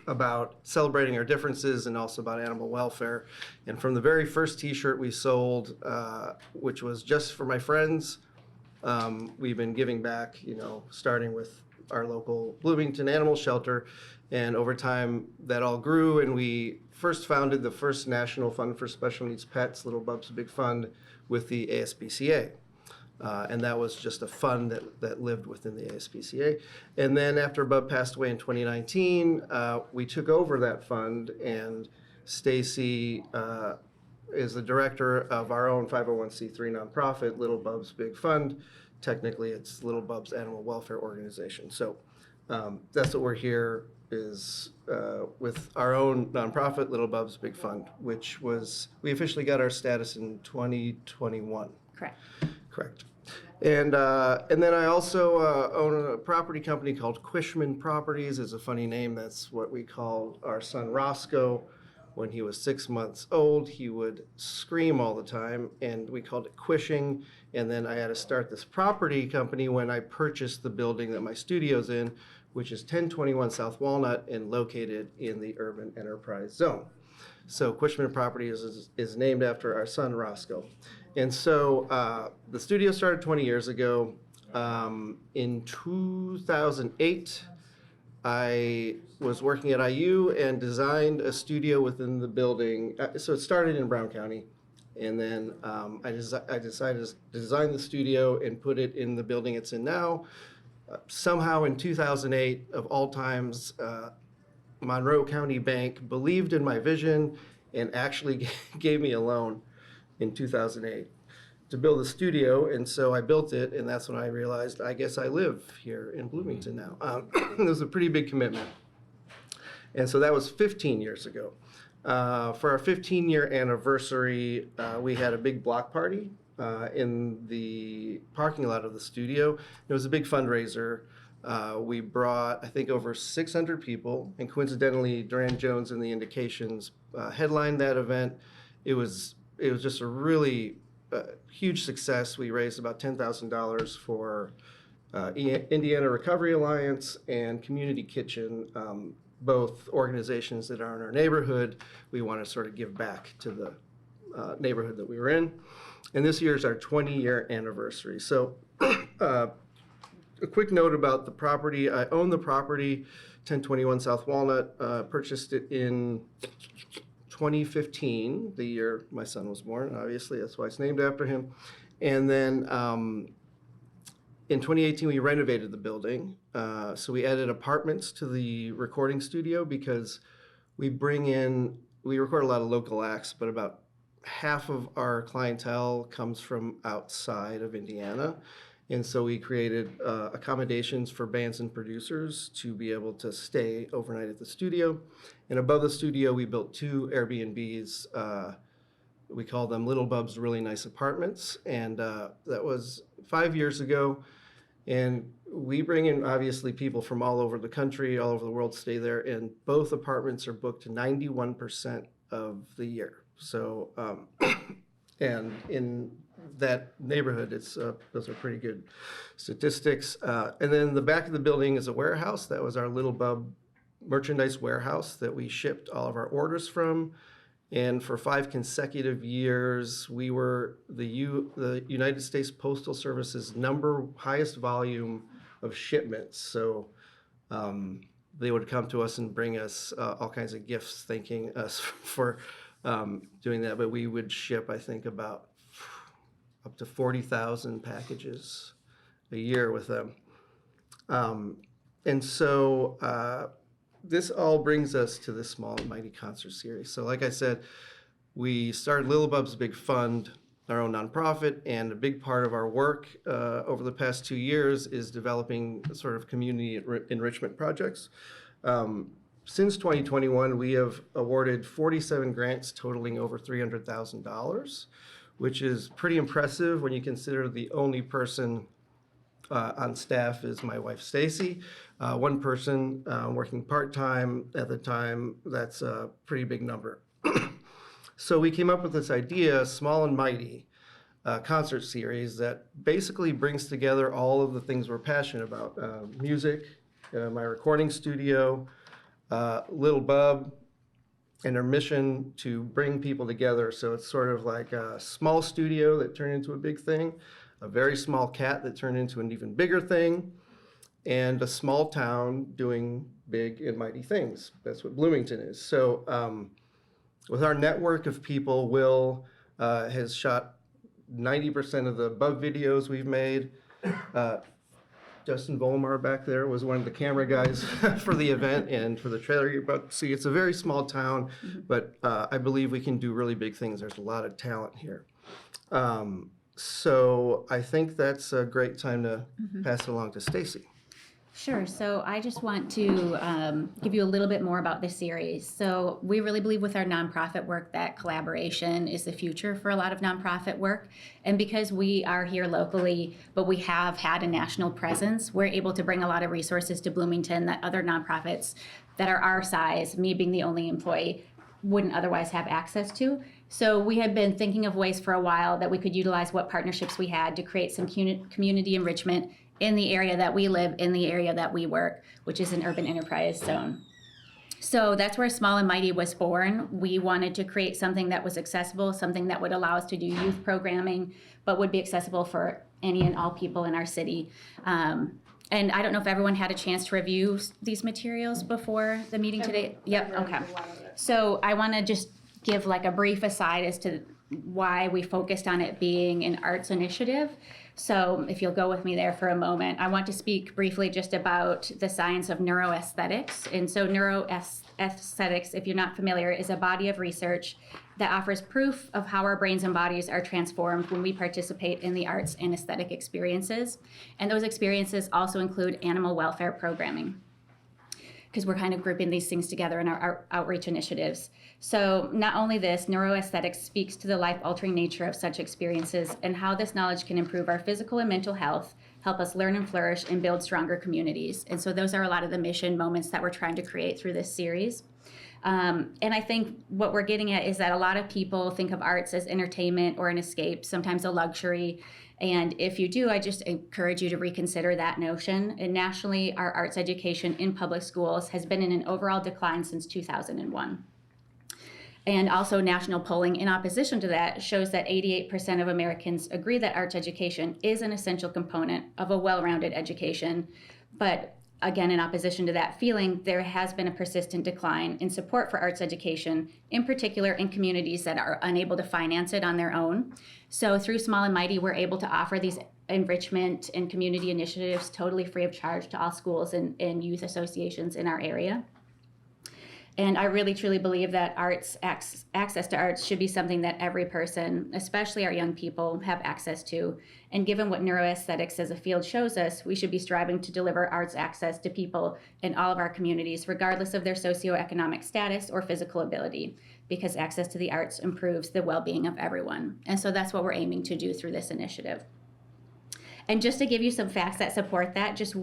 about celebrating our differences and also about animal welfare. And from the very first T-shirt we sold, which was just for my friends, we've been giving back, starting with our local Bloomington animal shelter. And over time, that all grew, and we first founded the first National Fund for Special Needs Pets, Little Bub's Big Fund, with the ASPCA. And that was just a fund that lived within the ASPCA. And then after Bub passed away in 2019, we took over that fund, and Stacy is the director of our own 501c3 nonprofit, Little Bub's Big Fund. Technically, it's Little Bub's Animal Welfare Organization. So that's what we're here is with our own nonprofit, Little Bub's Big Fund, which we officially got our status in 2021. Correct. And then I also own a property company called Quishman Properties. It's a funny name. That's what we call our son Roscoe. When he was 6 months old, he would scream all the time, and we called it quishing. And then I had to start this property company when I purchased the building that my studio's in, which is 1021 South Walnut and located in the Urban Enterprise Zone. So Quishman Properties is named after our son Roscoe. And so the studio started 20 years ago. In 2008, I was working at IU and designed a studio within the building. So it started in Brown County, and then I decided to design the studio and put it in the building it's in now. Somehow in 2008, of all times, Monroe County Bank believed in my vision and actually gave me a loan in 2008 to build a studio. And so I built it, and that's when I realized, I guess I live here in Bloomington now. It was a pretty big commitment. And so that was 15 years ago. For our 15-year anniversary, we had a big block party in the parking lot of the studio. It was a big fundraiser. We brought, I think, over 600 people, and coincidentally, Duran Jones and the Indications headlined that event. It was just a really huge success. We raised about $10,000 for Indiana Recovery Alliance and Community Kitchen, both organizations that are in our neighborhood. We want to sort of give back to the neighborhood that we were in. And this year is our 20-year anniversary. So a quick note about the property. I own the property, 1021 South Walnut, purchased it in 2015, the year my son was born. Obviously, that's why it's named after him. And then in 2018, we renovated the building. So we added apartments to the recording studio because we record a lot of local acts, but about half of our clientele comes from outside of Indiana. And so we created accommodations for bands and producers to be able to stay overnight at the studio. And above the studio, we built 2 Airbnbs. We call them Little Bub's Really Nice Apartments. And that was 5 years ago. And we bring in, obviously, people from all over the country, all over the world stay there. And both apartments are booked 91% of the year. So, and in that neighborhood, those are pretty good statistics. And then the back of the building is a warehouse. That was our Little Bub merchandise warehouse that we shipped all of our orders from. And for 5 consecutive years, we were the United States Postal Service's highest volume of shipments. So they would come to us and bring us all kinds of gifts, thanking us for doing that. But we would ship, I think, about up to 40,000 packages a year with them. And so this all brings us to the Small and Mighty Concert Series. So like I said, we started Little Bub's Big Fund, our own nonprofit, and a big part of our work over the past 2 years is developing sort of community enrichment projects. Since 2021, we have awarded 47 grants totaling over $300,000, which is pretty impressive when you consider the only person On staff is my wife Stacy. One person working part-time at the time. That's a pretty big number. So we came up with this idea, Small and Mighty, concert series that basically brings together all of the things we're passionate about. Music, my recording studio, Little Bub, and our mission to bring people together. So it's sort of like a small studio that turned into a big thing, a very small cat that turned into an even bigger thing, and a small town doing big and mighty things. That's what Bloomington is. So with our network of people, Will has shot 90% of the Bub videos we've made. Justin Volmar back there was one of the camera guys for the event and for the trailer you're about to see. It's a very small town, but I believe we can do really big things. There's a lot of talent here. So I think that's a great time to pass it along to Stacy. Sure. So I just want to give you a little bit more about this series. So we really believe with our nonprofit work that collaboration is the future for a lot of nonprofit work. And because we are here locally, but we have had a national presence, we're able to bring a lot of resources to Bloomington that other nonprofits that are our size, me being the only employee, wouldn't otherwise have access to. So we had been thinking of ways for a while that we could utilize what partnerships we had to create some community enrichment in the area that we live, in the area that we work, which is an urban enterprise zone. So that's where Small and Mighty was born. We wanted to create something that was accessible, something that would allow us to do youth programming, but would be accessible for any and all people in our city. And I don't know if everyone had a chance to review these materials before the meeting today. Yep, okay. So I want to just give like a brief aside as to why we focused on it being an arts initiative. So if you'll go with me there for a moment, I want to speak briefly just about the science of neuroaesthetics. And so neuroaesthetics, if you're not familiar, is a body of research that offers proof of how our brains and bodies are transformed when we participate in the arts and aesthetic experiences. And those experiences also include animal welfare programming, because we're kind of grouping these things together in our outreach initiatives. So not only this, neuroaesthetics speaks to the life-altering nature of such experiences and how this knowledge can improve our physical and mental health, help us learn and flourish, and build stronger communities. And so those are a lot of the mission moments that we're trying to create through this series. And I think what we're getting at is that a lot of people think of arts as entertainment or an escape, sometimes a luxury. And if you do, I just encourage you to reconsider that notion. And nationally, our arts education in public schools has been in an overall decline since 2001. And also national polling in opposition to that shows that 88% of Americans agree that arts education is an essential component of a well-rounded education. But again, in opposition to that feeling, there has been a persistent decline in support for arts education, in particular in communities that are unable to finance it on their own. So through Small and Mighty, we're able to offer these enrichment and community initiatives totally free of charge to all schools and youth associations in our area. And I really truly believe that access to arts should be something that every person, especially our young people, have access to. And given what neuroaesthetics as a field shows us, we should be striving to deliver arts access to people in all of our communities, regardless of their socioeconomic status or physical ability, because access to the arts improves the well-being of everyone. And so that's what we're aiming to do through this initiative. And just to give you some facts that support that, just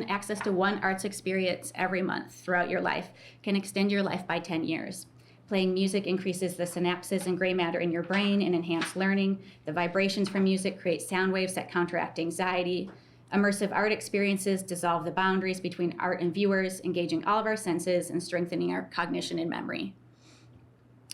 access to one arts experience every month throughout your life can extend your life by 10 years. Playing music increases the synapses and gray matter in your brain and enhance learning. The vibrations from music create sound waves that counteract anxiety. Immersive art experiences dissolve the boundaries between art and viewers, engaging all of our senses and strengthening our cognition and memory.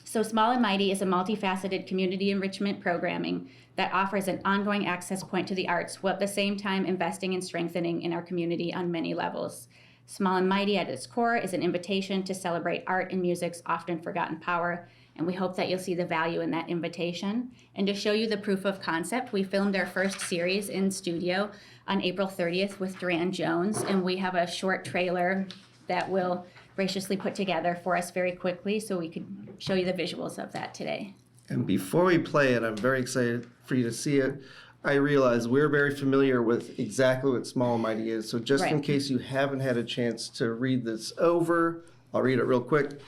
So Small and Mighty is a multifaceted community enrichment programming that offers an ongoing access point to the arts while at the same time investing and strengthening in our community on many levels. Small and Mighty at its core is an invitation to celebrate art and music's often forgotten power, and we hope that you'll see the value in that invitation. And to show you the proof of concept, we filmed our first series in studio on April 30th with Duran Jones, and we have a short trailer that we'll graciously put together for us very quickly so we could show you the visuals of that today. And before we play it, I'm very excited for you to see it. I realize we're very familiar with exactly what Small and Mighty is, so just in case you haven't had a chance to read this over, I'll read it real quick.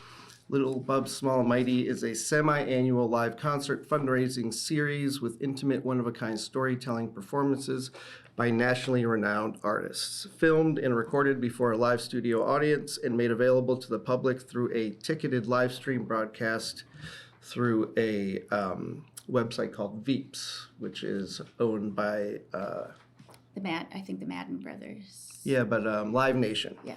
Little Bubs Small and Mighty is a semi-annual live concert fundraising series with intimate, one-of-a-kind storytelling performances by nationally renowned artists, filmed and recorded before a live studio audience and made available to the public through a ticketed live stream broadcast through a website called Veeps, which is owned by I think the Madden brothers. Live Nation. Yeah.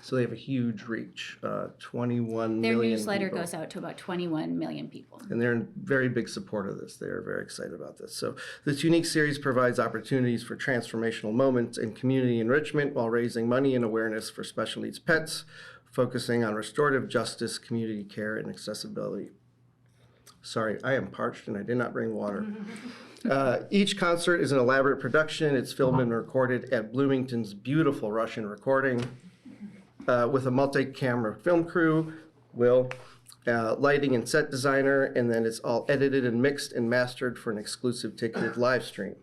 So they have a huge reach, 21 Their million newsletter people. goes out to about 21 million people. And they're in very big support of this. They are very excited about this. So this unique series provides opportunities for transformational moments and community enrichment while raising money and awareness for special needs pets, focusing on restorative justice, community care, and accessibility. Sorry, I am parched and I did not bring water. Each concert is an elaborate production. It's filmed and recorded at Bloomington's beautiful Russian recording with a multi-camera film crew, lighting and set designer, and then it's all edited and mixed and mastered for an exclusive ticketed live stream.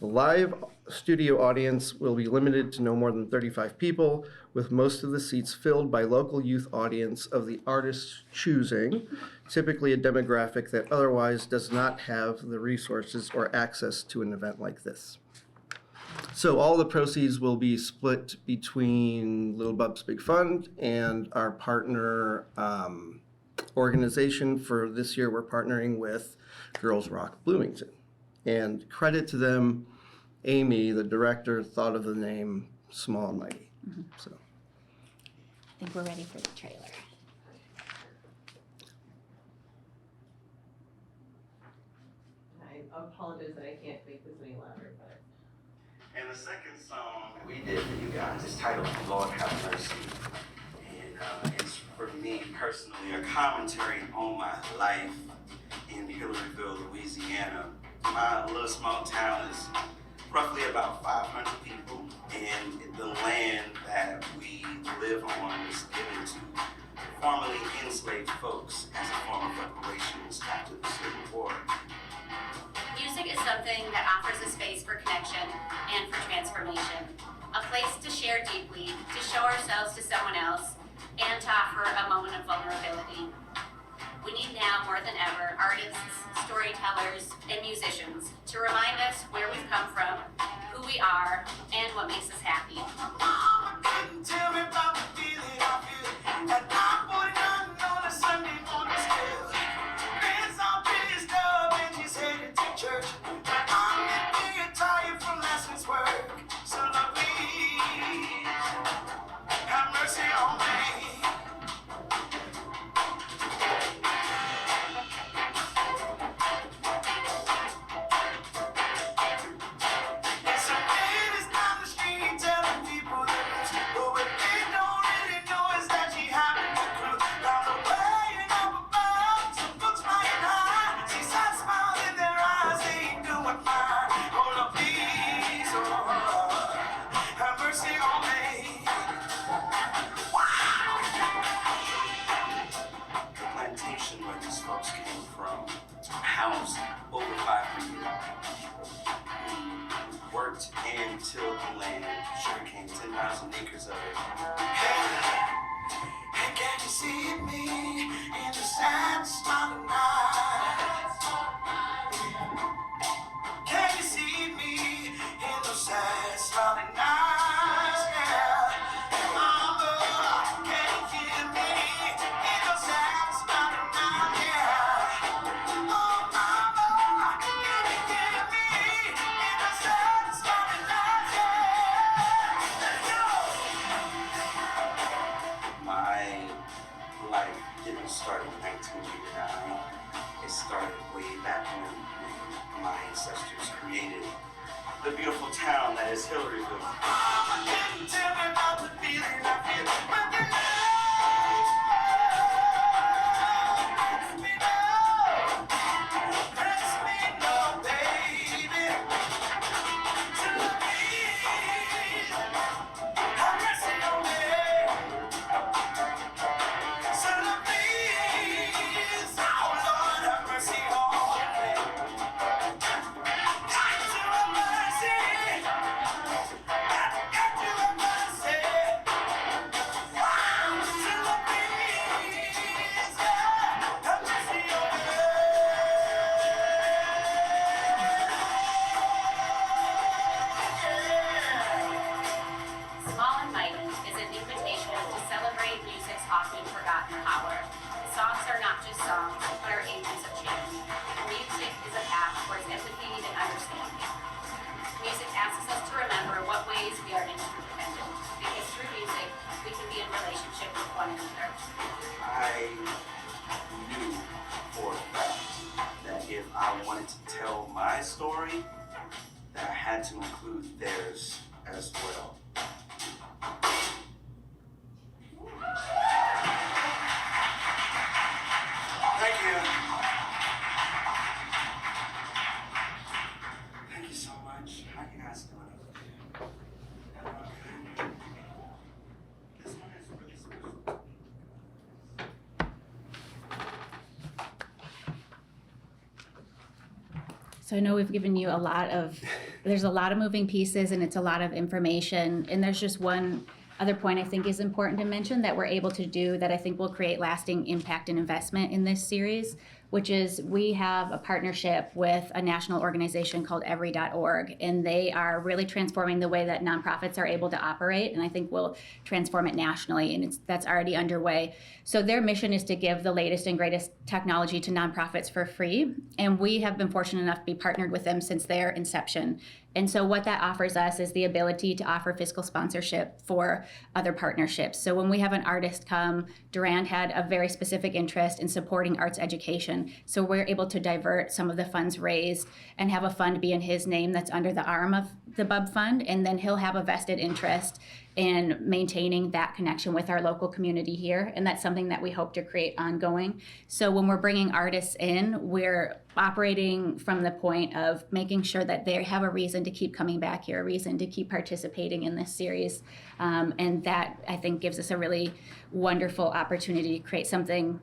The live studio audience will be limited to no more than 35 people, with most of the seats filled by local youth audience of the artist's choosing, typically a demographic that otherwise does not have the resources or access to an event like this. So all the proceeds will be split between Little Bubs Big Fund and our partner organization. For this year, we're partnering with Girls Rock Bloomington. And credit to them, Amy, the director, thought of the name Small and Mighty. So. I think we're ready for the trailer. I apologize that I can't make this any louder, but. And the second song we did for you guys is titled Lord Have Mercy. And it's for me personally a commentary on my life in Hillsville, Louisiana. My little small town is roughly about 500 people, and the land that we live on was given to formerly enslaved folks as a form of reparations after the Civil War. Music is something that offers a space for connection and for transformation, a place to share deeply, to show ourselves to someone else, and to offer a moment of vulnerability. We need now more than ever artists, storytellers, and musicians to remind us where we've come from, who we are, and what makes us happy. Mama didn't tell me about the feeling I feel at 9:49 on a Sunday morning still. Grand's all pissed up and she's headed to church. But I'm getting tired from last night's work. So Lord, please have mercy on me. And tilled the land, sugarcane, 10,000 acres of it. Hey, can you see me in the sad smiling night? Can you see me in the sad smiling nights? Yeah. Mama, can you hear me in the sad smiling nights? Yeah. Oh, mama, can you hear me in the sad smiling nights? Yeah. Let's go. My life didn't start in 1989. It started way back when my ancestors created the beautiful town that is Hillaryville. Mama didn't tell me about the feeling I feel when you press me no, baby. To please, have mercy on me. So please, oh Lord, have mercy on me. Got to have mercy. Got to have mercy. I wanted to tell my story, that I had to include theirs as well. Thank you. Thank you so much. How you guys doing? This one is really special. So I know we've given you there's a lot of moving pieces and it's a lot of information. And there's just one other point I think is important to mention that we're able to do that I think will create lasting impact and investment in this series, which is we have a partnership with a national organization called every.org, and they are really transforming the way that nonprofits are able to operate, and I think will transform it nationally, and that's already underway. So their mission is to give the latest and greatest technology to nonprofits for free, and we have been fortunate enough to be partnered with them since their inception. And so what that offers us is the ability to offer fiscal sponsorship for other partnerships. So when we have an artist come, Durand had a very specific interest in supporting arts education. So we're able to divert some of the funds raised and have a fund be in his name that's under the arm of the BUB fund. And then he'll have a vested interest in maintaining that connection with our local community here. And that's something that we hope to create ongoing. So when we're bringing artists in, we're operating from the point of making sure that they have a reason to keep coming back here, a reason to keep participating in this series. And that, I think, gives us a really wonderful opportunity to create something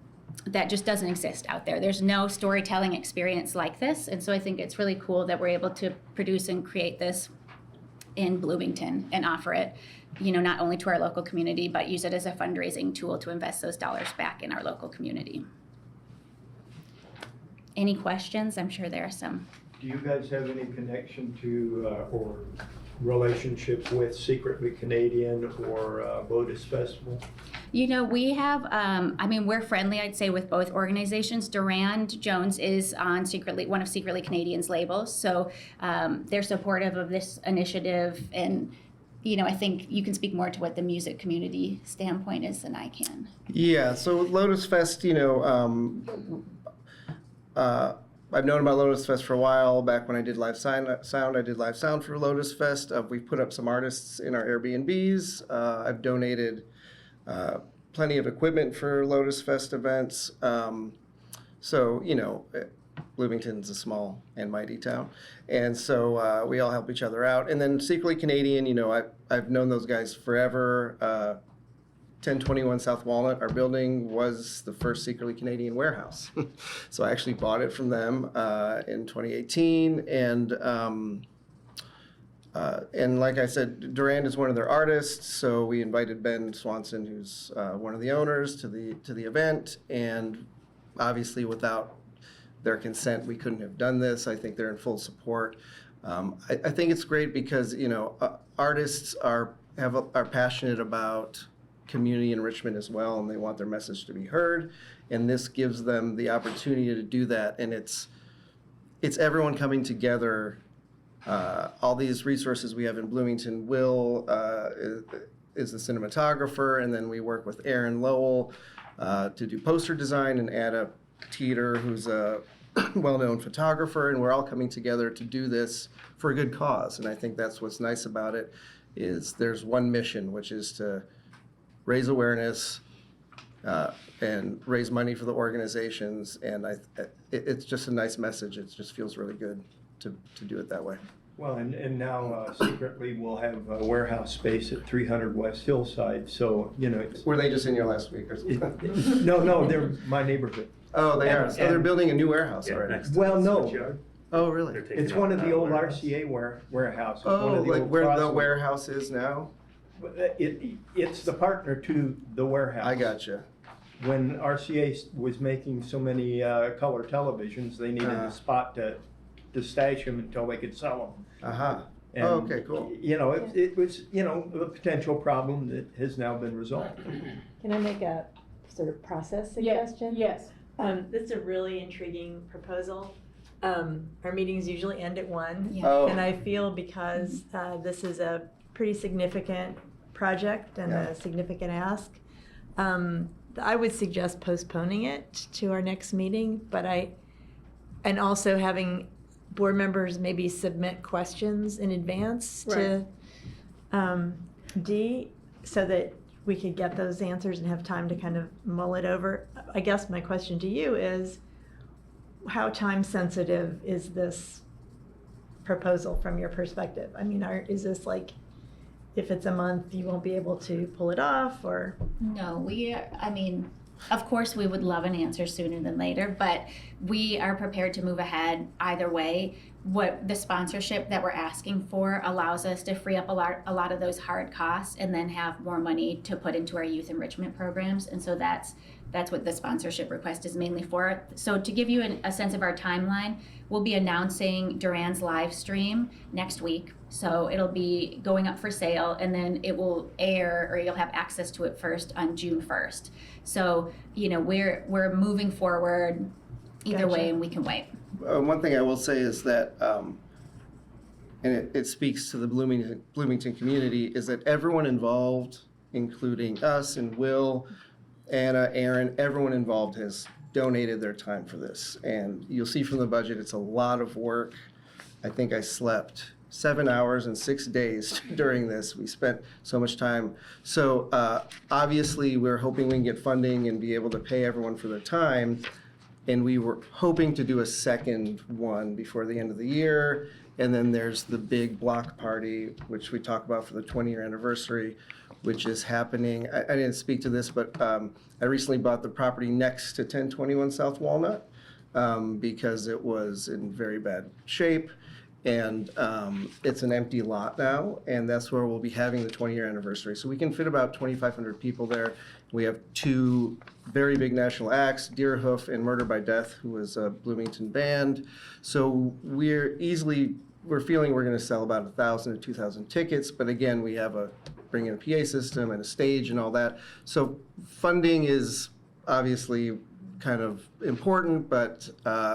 that just doesn't exist out there. There's no storytelling experience like this. And so I think it's really cool that we're able to produce and create this in Bloomington and offer it, not only to our local community, but use it as a fundraising tool to invest those dollars back in our local community. Any questions? I'm sure there are some. Do you guys have any connection to or relationship with Secretly Canadian or Lotus Festival? We have, we're friendly, I'd say, with both organizations. Durand Jones is on one of Secretly Canadian's labels, so they're supportive of this initiative. And, I think you can speak more to what the music community standpoint is than I can. Yeah, so Lotus Fest, I've known about Lotus Fest for a while. Back when I did live sound, I did live sound for Lotus Fest. We've put up some artists in our Airbnbs. I've donated plenty of equipment for Lotus Fest events. Bloomington's a small and mighty town. And so we all help each other out. And then Secretly Canadian, I've known those guys forever. 1021 South Walnut, our building, was the first Secretly Canadian warehouse. So I actually bought it from them in 2018. And like I said, Durand is one of their artists, so we invited Ben Swanson, who's one of the owners, to the event. And obviously, without their consent, we couldn't have done this. I think they're in full support. I think it's great because artists are passionate about community enrichment as well, and they want their message to be heard. And this gives them the opportunity to do that. And it's everyone coming together. All these resources we have in Bloomington. Will is the cinematographer, and then we work with Aaron Lowell to do poster design, and Ada Teeter, who's a well-known photographer, and we're all coming together to do this for a good cause. And I think that's what's nice about it, is there's one mission, which is to raise awareness and raise money for the organizations. And it's just a nice message. It just feels really good to do it that way. Well, and now Secretly we'll have a warehouse space at 300 West Hillside, so, Were they just in here last week or something? No, they're my neighborhood. Oh, they are. So they're building a new warehouse already. Well, no. Oh, really? It's one of the old RCA warehouses. Oh, like where the warehouse is now? It's the partner to the warehouse. I gotcha. When RCA was making so many color televisions, they needed a spot to stash them until they could sell them. Uh-huh. And, okay, cool. It was, a potential problem that has now been resolved. Can I make a sort of process suggestion? Yes. This is a really intriguing proposal. Our meetings usually end at 1. Yeah. Oh. And I feel because this is a pretty significant project and a significant ask, I would suggest postponing it to our next meeting, but I and also having board members maybe submit questions in advance to Dee, so that we could get those answers and have time to kind of mull it over. I guess my question to you is, how time sensitive is this proposal from your perspective? I mean, is this like, if it's a month, you won't be able to pull it off, or? No, I mean, of course, we would love an answer sooner than later, but we are prepared to move ahead either way. What the sponsorship that we're asking for allows us to free up a lot of those hard costs and then have more money to put into our youth enrichment programs. And so that's what the sponsorship request is mainly for. So to give you a sense of our timeline, we'll be announcing Duran's live stream next week. So it'll be going up for sale, and then it will air, or you'll have access to it first on June 1st. So, we're moving forward either way, and we can wait. One thing I will say is that, and it speaks to the Bloomington community, is that everyone involved, including us and Will, Anna, Aaron, everyone involved has donated their time for this. And you'll see from the budget, it's a lot of work. I think I slept 7 hours and 6 days during this. We spent so much time. So obviously, we're hoping we can get funding and be able to pay everyone for their time. And we were hoping to do a second one before the end of the year. And then there's the big block party, which we talk about for the 20-year anniversary, which is happening. I didn't speak to this, but I recently bought the property next to 1021 South Walnut because it was in very bad shape. And it's an empty lot now, and that's where we'll be having the 20-year anniversary. So we can fit about 2,500 people there. We have 2 very big national acts, Deerhoof and Murder by Death, who is a Bloomington band. So we're feeling we're going to sell about 1,000 to 2,000 tickets. But again, we have bring in a PA system and a stage and all that. So funding is obviously kind of important, but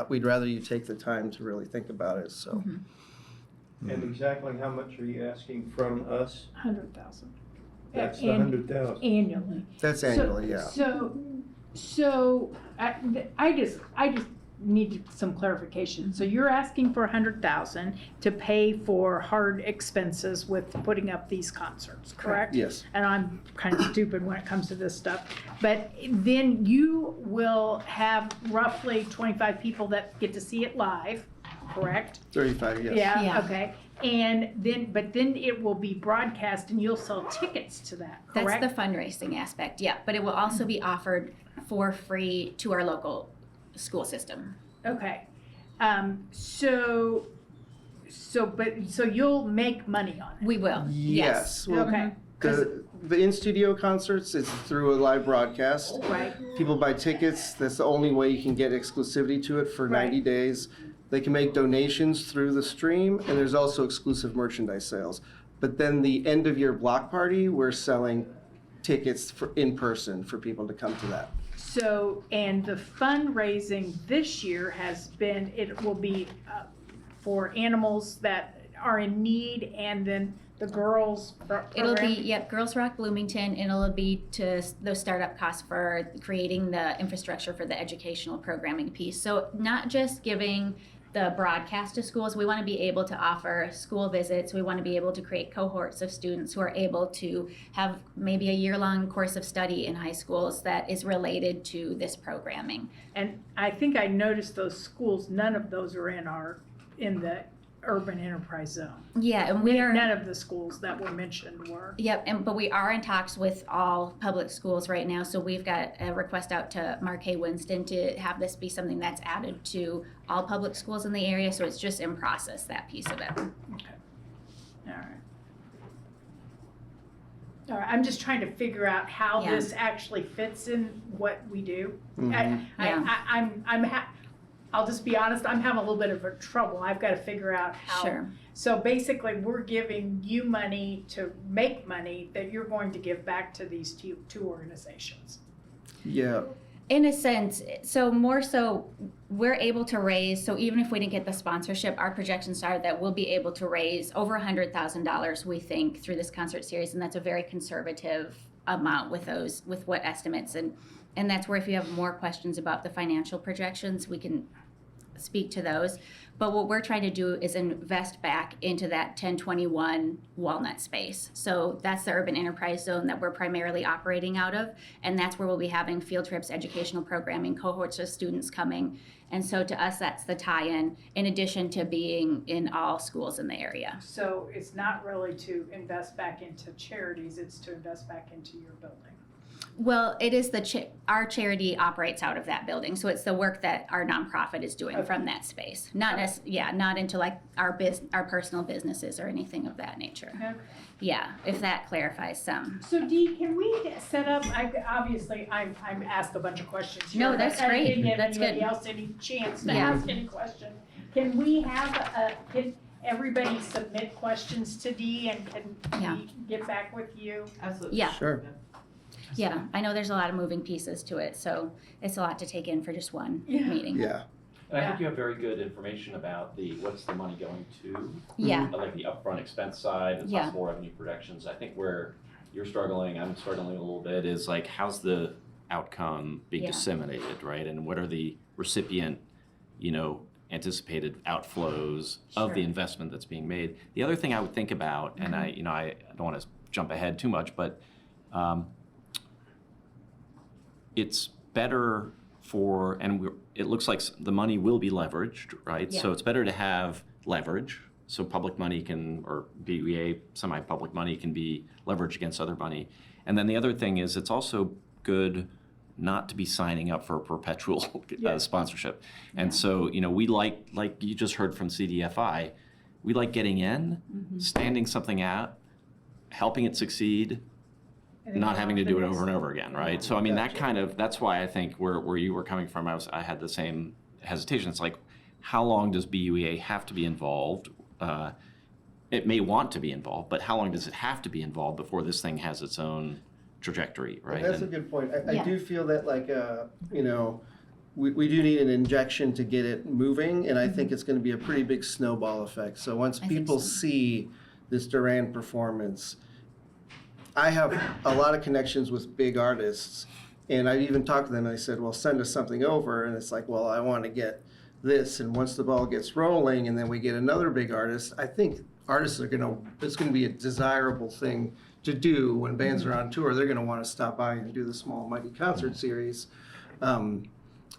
we'd rather you take the time to really think about it. So. Mm-hmm. And exactly how much are you asking from us? 100,000. That's the 100,000. Annually. That's annually, yeah. So I just need some clarification. So you're asking for 100,000 to pay for hard expenses with putting up these concerts, correct? Yes. And I'm kind of stupid when it comes to this stuff. But then you will have roughly 25 people that get to see it live, correct? 35, yes. Yeah, okay. And then it will be broadcast and you'll sell tickets to that, correct? That's the fundraising aspect, yeah. But it will also be offered for free to our local school system. Okay. So you'll make money on it? We will, Yes. Well, Okay. the in-studio concerts is through a live broadcast. Right. People buy tickets. That's the only way you can get exclusivity to it for 90 days. They can make donations through the stream, and there's also exclusive merchandise sales. But then the end-of-year block party, we're selling tickets in person for people to come to that. So, and the fundraising this year it will be for animals that are in need, and then the girls program? It'll be, Girls Rock Bloomington, and it'll be to those startup costs for creating the infrastructure for the educational programming piece. So not just giving the broadcast to schools, we want to be able to offer school visits. We want to be able to create cohorts of students who are able to have maybe a year-long course of study in high schools that is related to this programming. And I think I noticed those schools, none of those are in the urban enterprise zone. Yeah, and none of the schools that were mentioned were. Yep, but we are in talks with all public schools right now. So we've got a request out to Marquette Winston to have this be something that's added to all public schools in the area. So it's just in process, that piece of it. Okay. All right. All right. I'm just trying to figure out how this actually fits in what we do. Mm-hmm. I'll just be honest, I'm having a little bit of a trouble. I've got to figure out how. Sure. So basically, we're giving you money to make money that you're going to give back to these two organizations. Yeah. In a sense, so more so, we're able to raise, so even if we didn't get the sponsorship, our projections are that we'll be able to raise over $100,000, we think, through this concert series, and that's a very conservative amount with what estimates, and that's where if you have more questions about the financial projections, we can speak to those. But what we're trying to do is invest back into that 1021 Walnut space. So that's the urban enterprise zone that we're primarily operating out of. And that's where we'll be having field trips, educational programming, cohorts of students coming. And so to us, that's the tie-in, in addition to being in all schools in the area. So it's not really to invest back into charities, it's to invest back into your building. Well, it is our charity operates out of that building, so it's the work that our nonprofit is doing from that space. Not not into like our personal businesses or anything of that nature. Okay. Yeah, if that clarifies some. So Dee, can we set up, obviously, I'm asked a bunch of questions here. No, that's but I didn't great. give That's anybody good. else any chance to Yeah. ask any question. Can we have, can everybody submit questions to Dee and can we get back with you? Absolutely. Yeah. Sure. Yeah, I know there's a lot of moving pieces to it, so it's a lot to take in for just one meeting. Yeah. And I think you have very good information about what's the money going to, Yeah. like the upfront expense side, the Yeah. possible revenue projections. I think where you're struggling, I'm struggling a little bit, is like how's the outcome being disseminated, right? And what are the recipient, anticipated outflows of the investment that's being made? The other thing I would think about, and I don't want to jump ahead too much, but it's better for, and it looks like the money will be leveraged, right? Yeah. So it's better to have leverage, so public money or BUA, semi-public money can be leveraged against other money. And then the other thing is it's also good not to be signing up for a perpetual sponsorship. And so, we like you just heard from CDFI, we like getting in, standing something out, helping it succeed, not having to do it over and over again, right? So I mean, that's why I think where you were coming from, I had the same hesitation. It's like, how long does BUEA have to be involved? It may want to be involved, but how long does it have to be involved before this thing has its own trajectory, right? Well, that's a good point. I do feel that we do need an injection to get it moving, and I think it's going to be a pretty big snowball effect. So once people see this Durand performance, I have a lot of connections with big artists, and I even talked to them and I said, well, send us something over. And it's like, well, I want to get this. And once the ball gets rolling and then we get another big artist, I think artists it's going to be a desirable thing to do when bands are on tour. They're going to want to stop by and do the Small Mighty concert series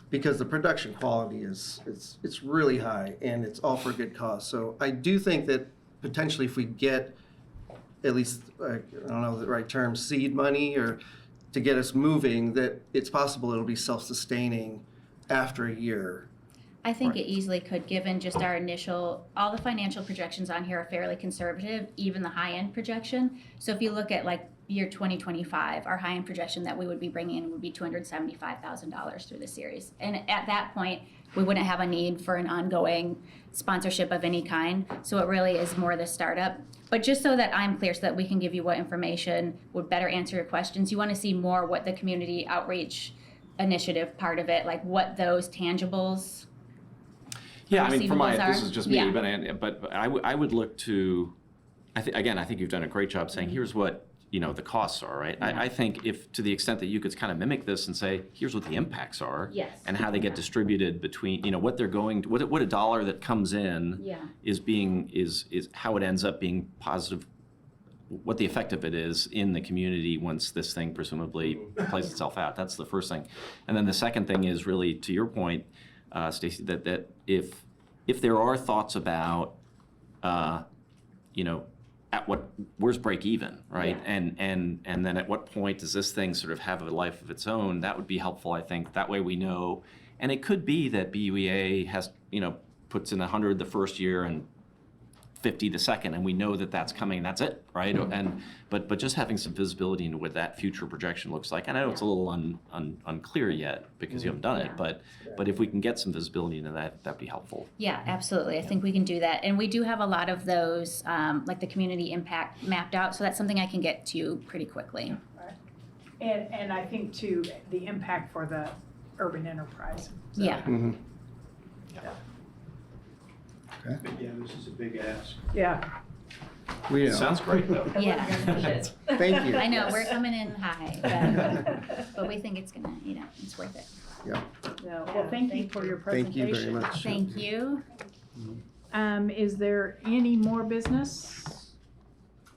because the production quality it's really high and it's all for a good cause. So I do think that potentially if we get at least, I don't know the right term, seed money or to get us moving, that it's possible it'll be self-sustaining after a year. I think it easily could, given just our all the financial projections on here are fairly conservative, even the high-end projection. So if you look at like year 2025, our high-end projection that we would be bringing in would be $275,000 through the series. And at that point, we wouldn't have a need for an ongoing sponsorship of any kind. So it really is more the startup. But just so that I'm clear, so that we can give you what information would better answer your questions, you want to see more what the community outreach initiative part of it, like what those tangibles. Yeah, I mean, this are. is just me, but I would look to, I think you've done a great job saying, here's what, the costs are, right? Yeah. I think if, to the extent that you could kind of mimic this and say, here's what the impacts are. Yes. And how they get distributed between, what they're going, what a dollar that comes in is how it ends up being positive, what the effect of it is in the community once this thing presumably plays itself out. That's the first thing. And then the second thing is really, to your point, Stacy, that if there are thoughts about, where's break even, right? Yeah. And then at what point does this thing sort of have a life of its own? That would be helpful, I think. That way we know. And it could be that BUEA has, puts in 100 the first year and 50 the second, and we know that that's coming, that's it, right? Mm-hmm. But just having some visibility into what that future projection looks like. And I know it's a little unclear yet because you haven't done it, but if we can get some visibility into that, that'd be helpful. Yeah, absolutely. I think we can do that. And we do have a lot of those, like the community impact mapped out, so that's something I can get to you pretty quickly. Right. And I think too, the impact for the urban enterprise. So. Yeah. Mm-hmm. Okay. Yeah, this is a big ask. Yeah. We know. Sounds great, though. Yeah. Thank you. I know, we're coming in high, but we think it's gonna, it's worth it. Yeah. Well, thank you for your Thank you presentation. very much. Thank you. Is there any more business?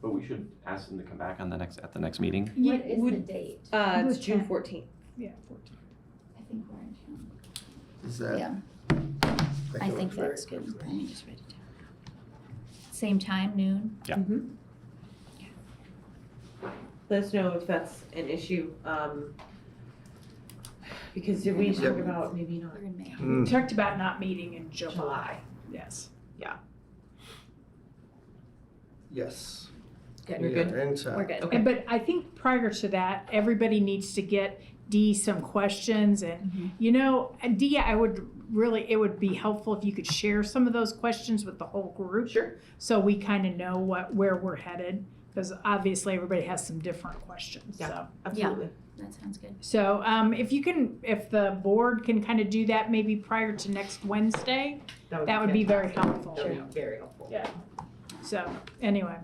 But we should ask them to come back on at the next meeting. Yeah, What is the date? It's The June 10th. 14th. Yeah, 14. I think we're in town. Is that? Yeah, that I goes think very that's good. quickly. Let me just write it down. Same time, noon? Yeah. Let us know if that's an issue, because did we talk Yep. about maybe not? We're in May. We Mm. talked about not meeting in July. Yes. Yes. Yeah, We you're good. are in time. We're good. Okay. But I think prior to that, everybody needs to get Dee some questions and, Dee, it would be helpful if you could share some of those questions with the whole group. Sure. So we kind of know where we're headed, because obviously everybody has some different questions, Yeah. so. Absolutely. That sounds good. So, if the board can kind of do that maybe prior to next Wednesday, that would be very helpful. That would be very helpful. Yeah. So, anyway.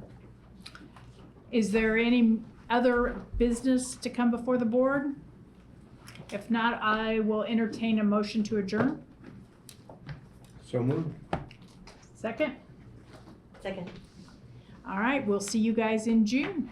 Is there any other business to come before the board? If not, I will entertain a motion to adjourn. So moved. Second? Second. All right, we'll see you guys in June.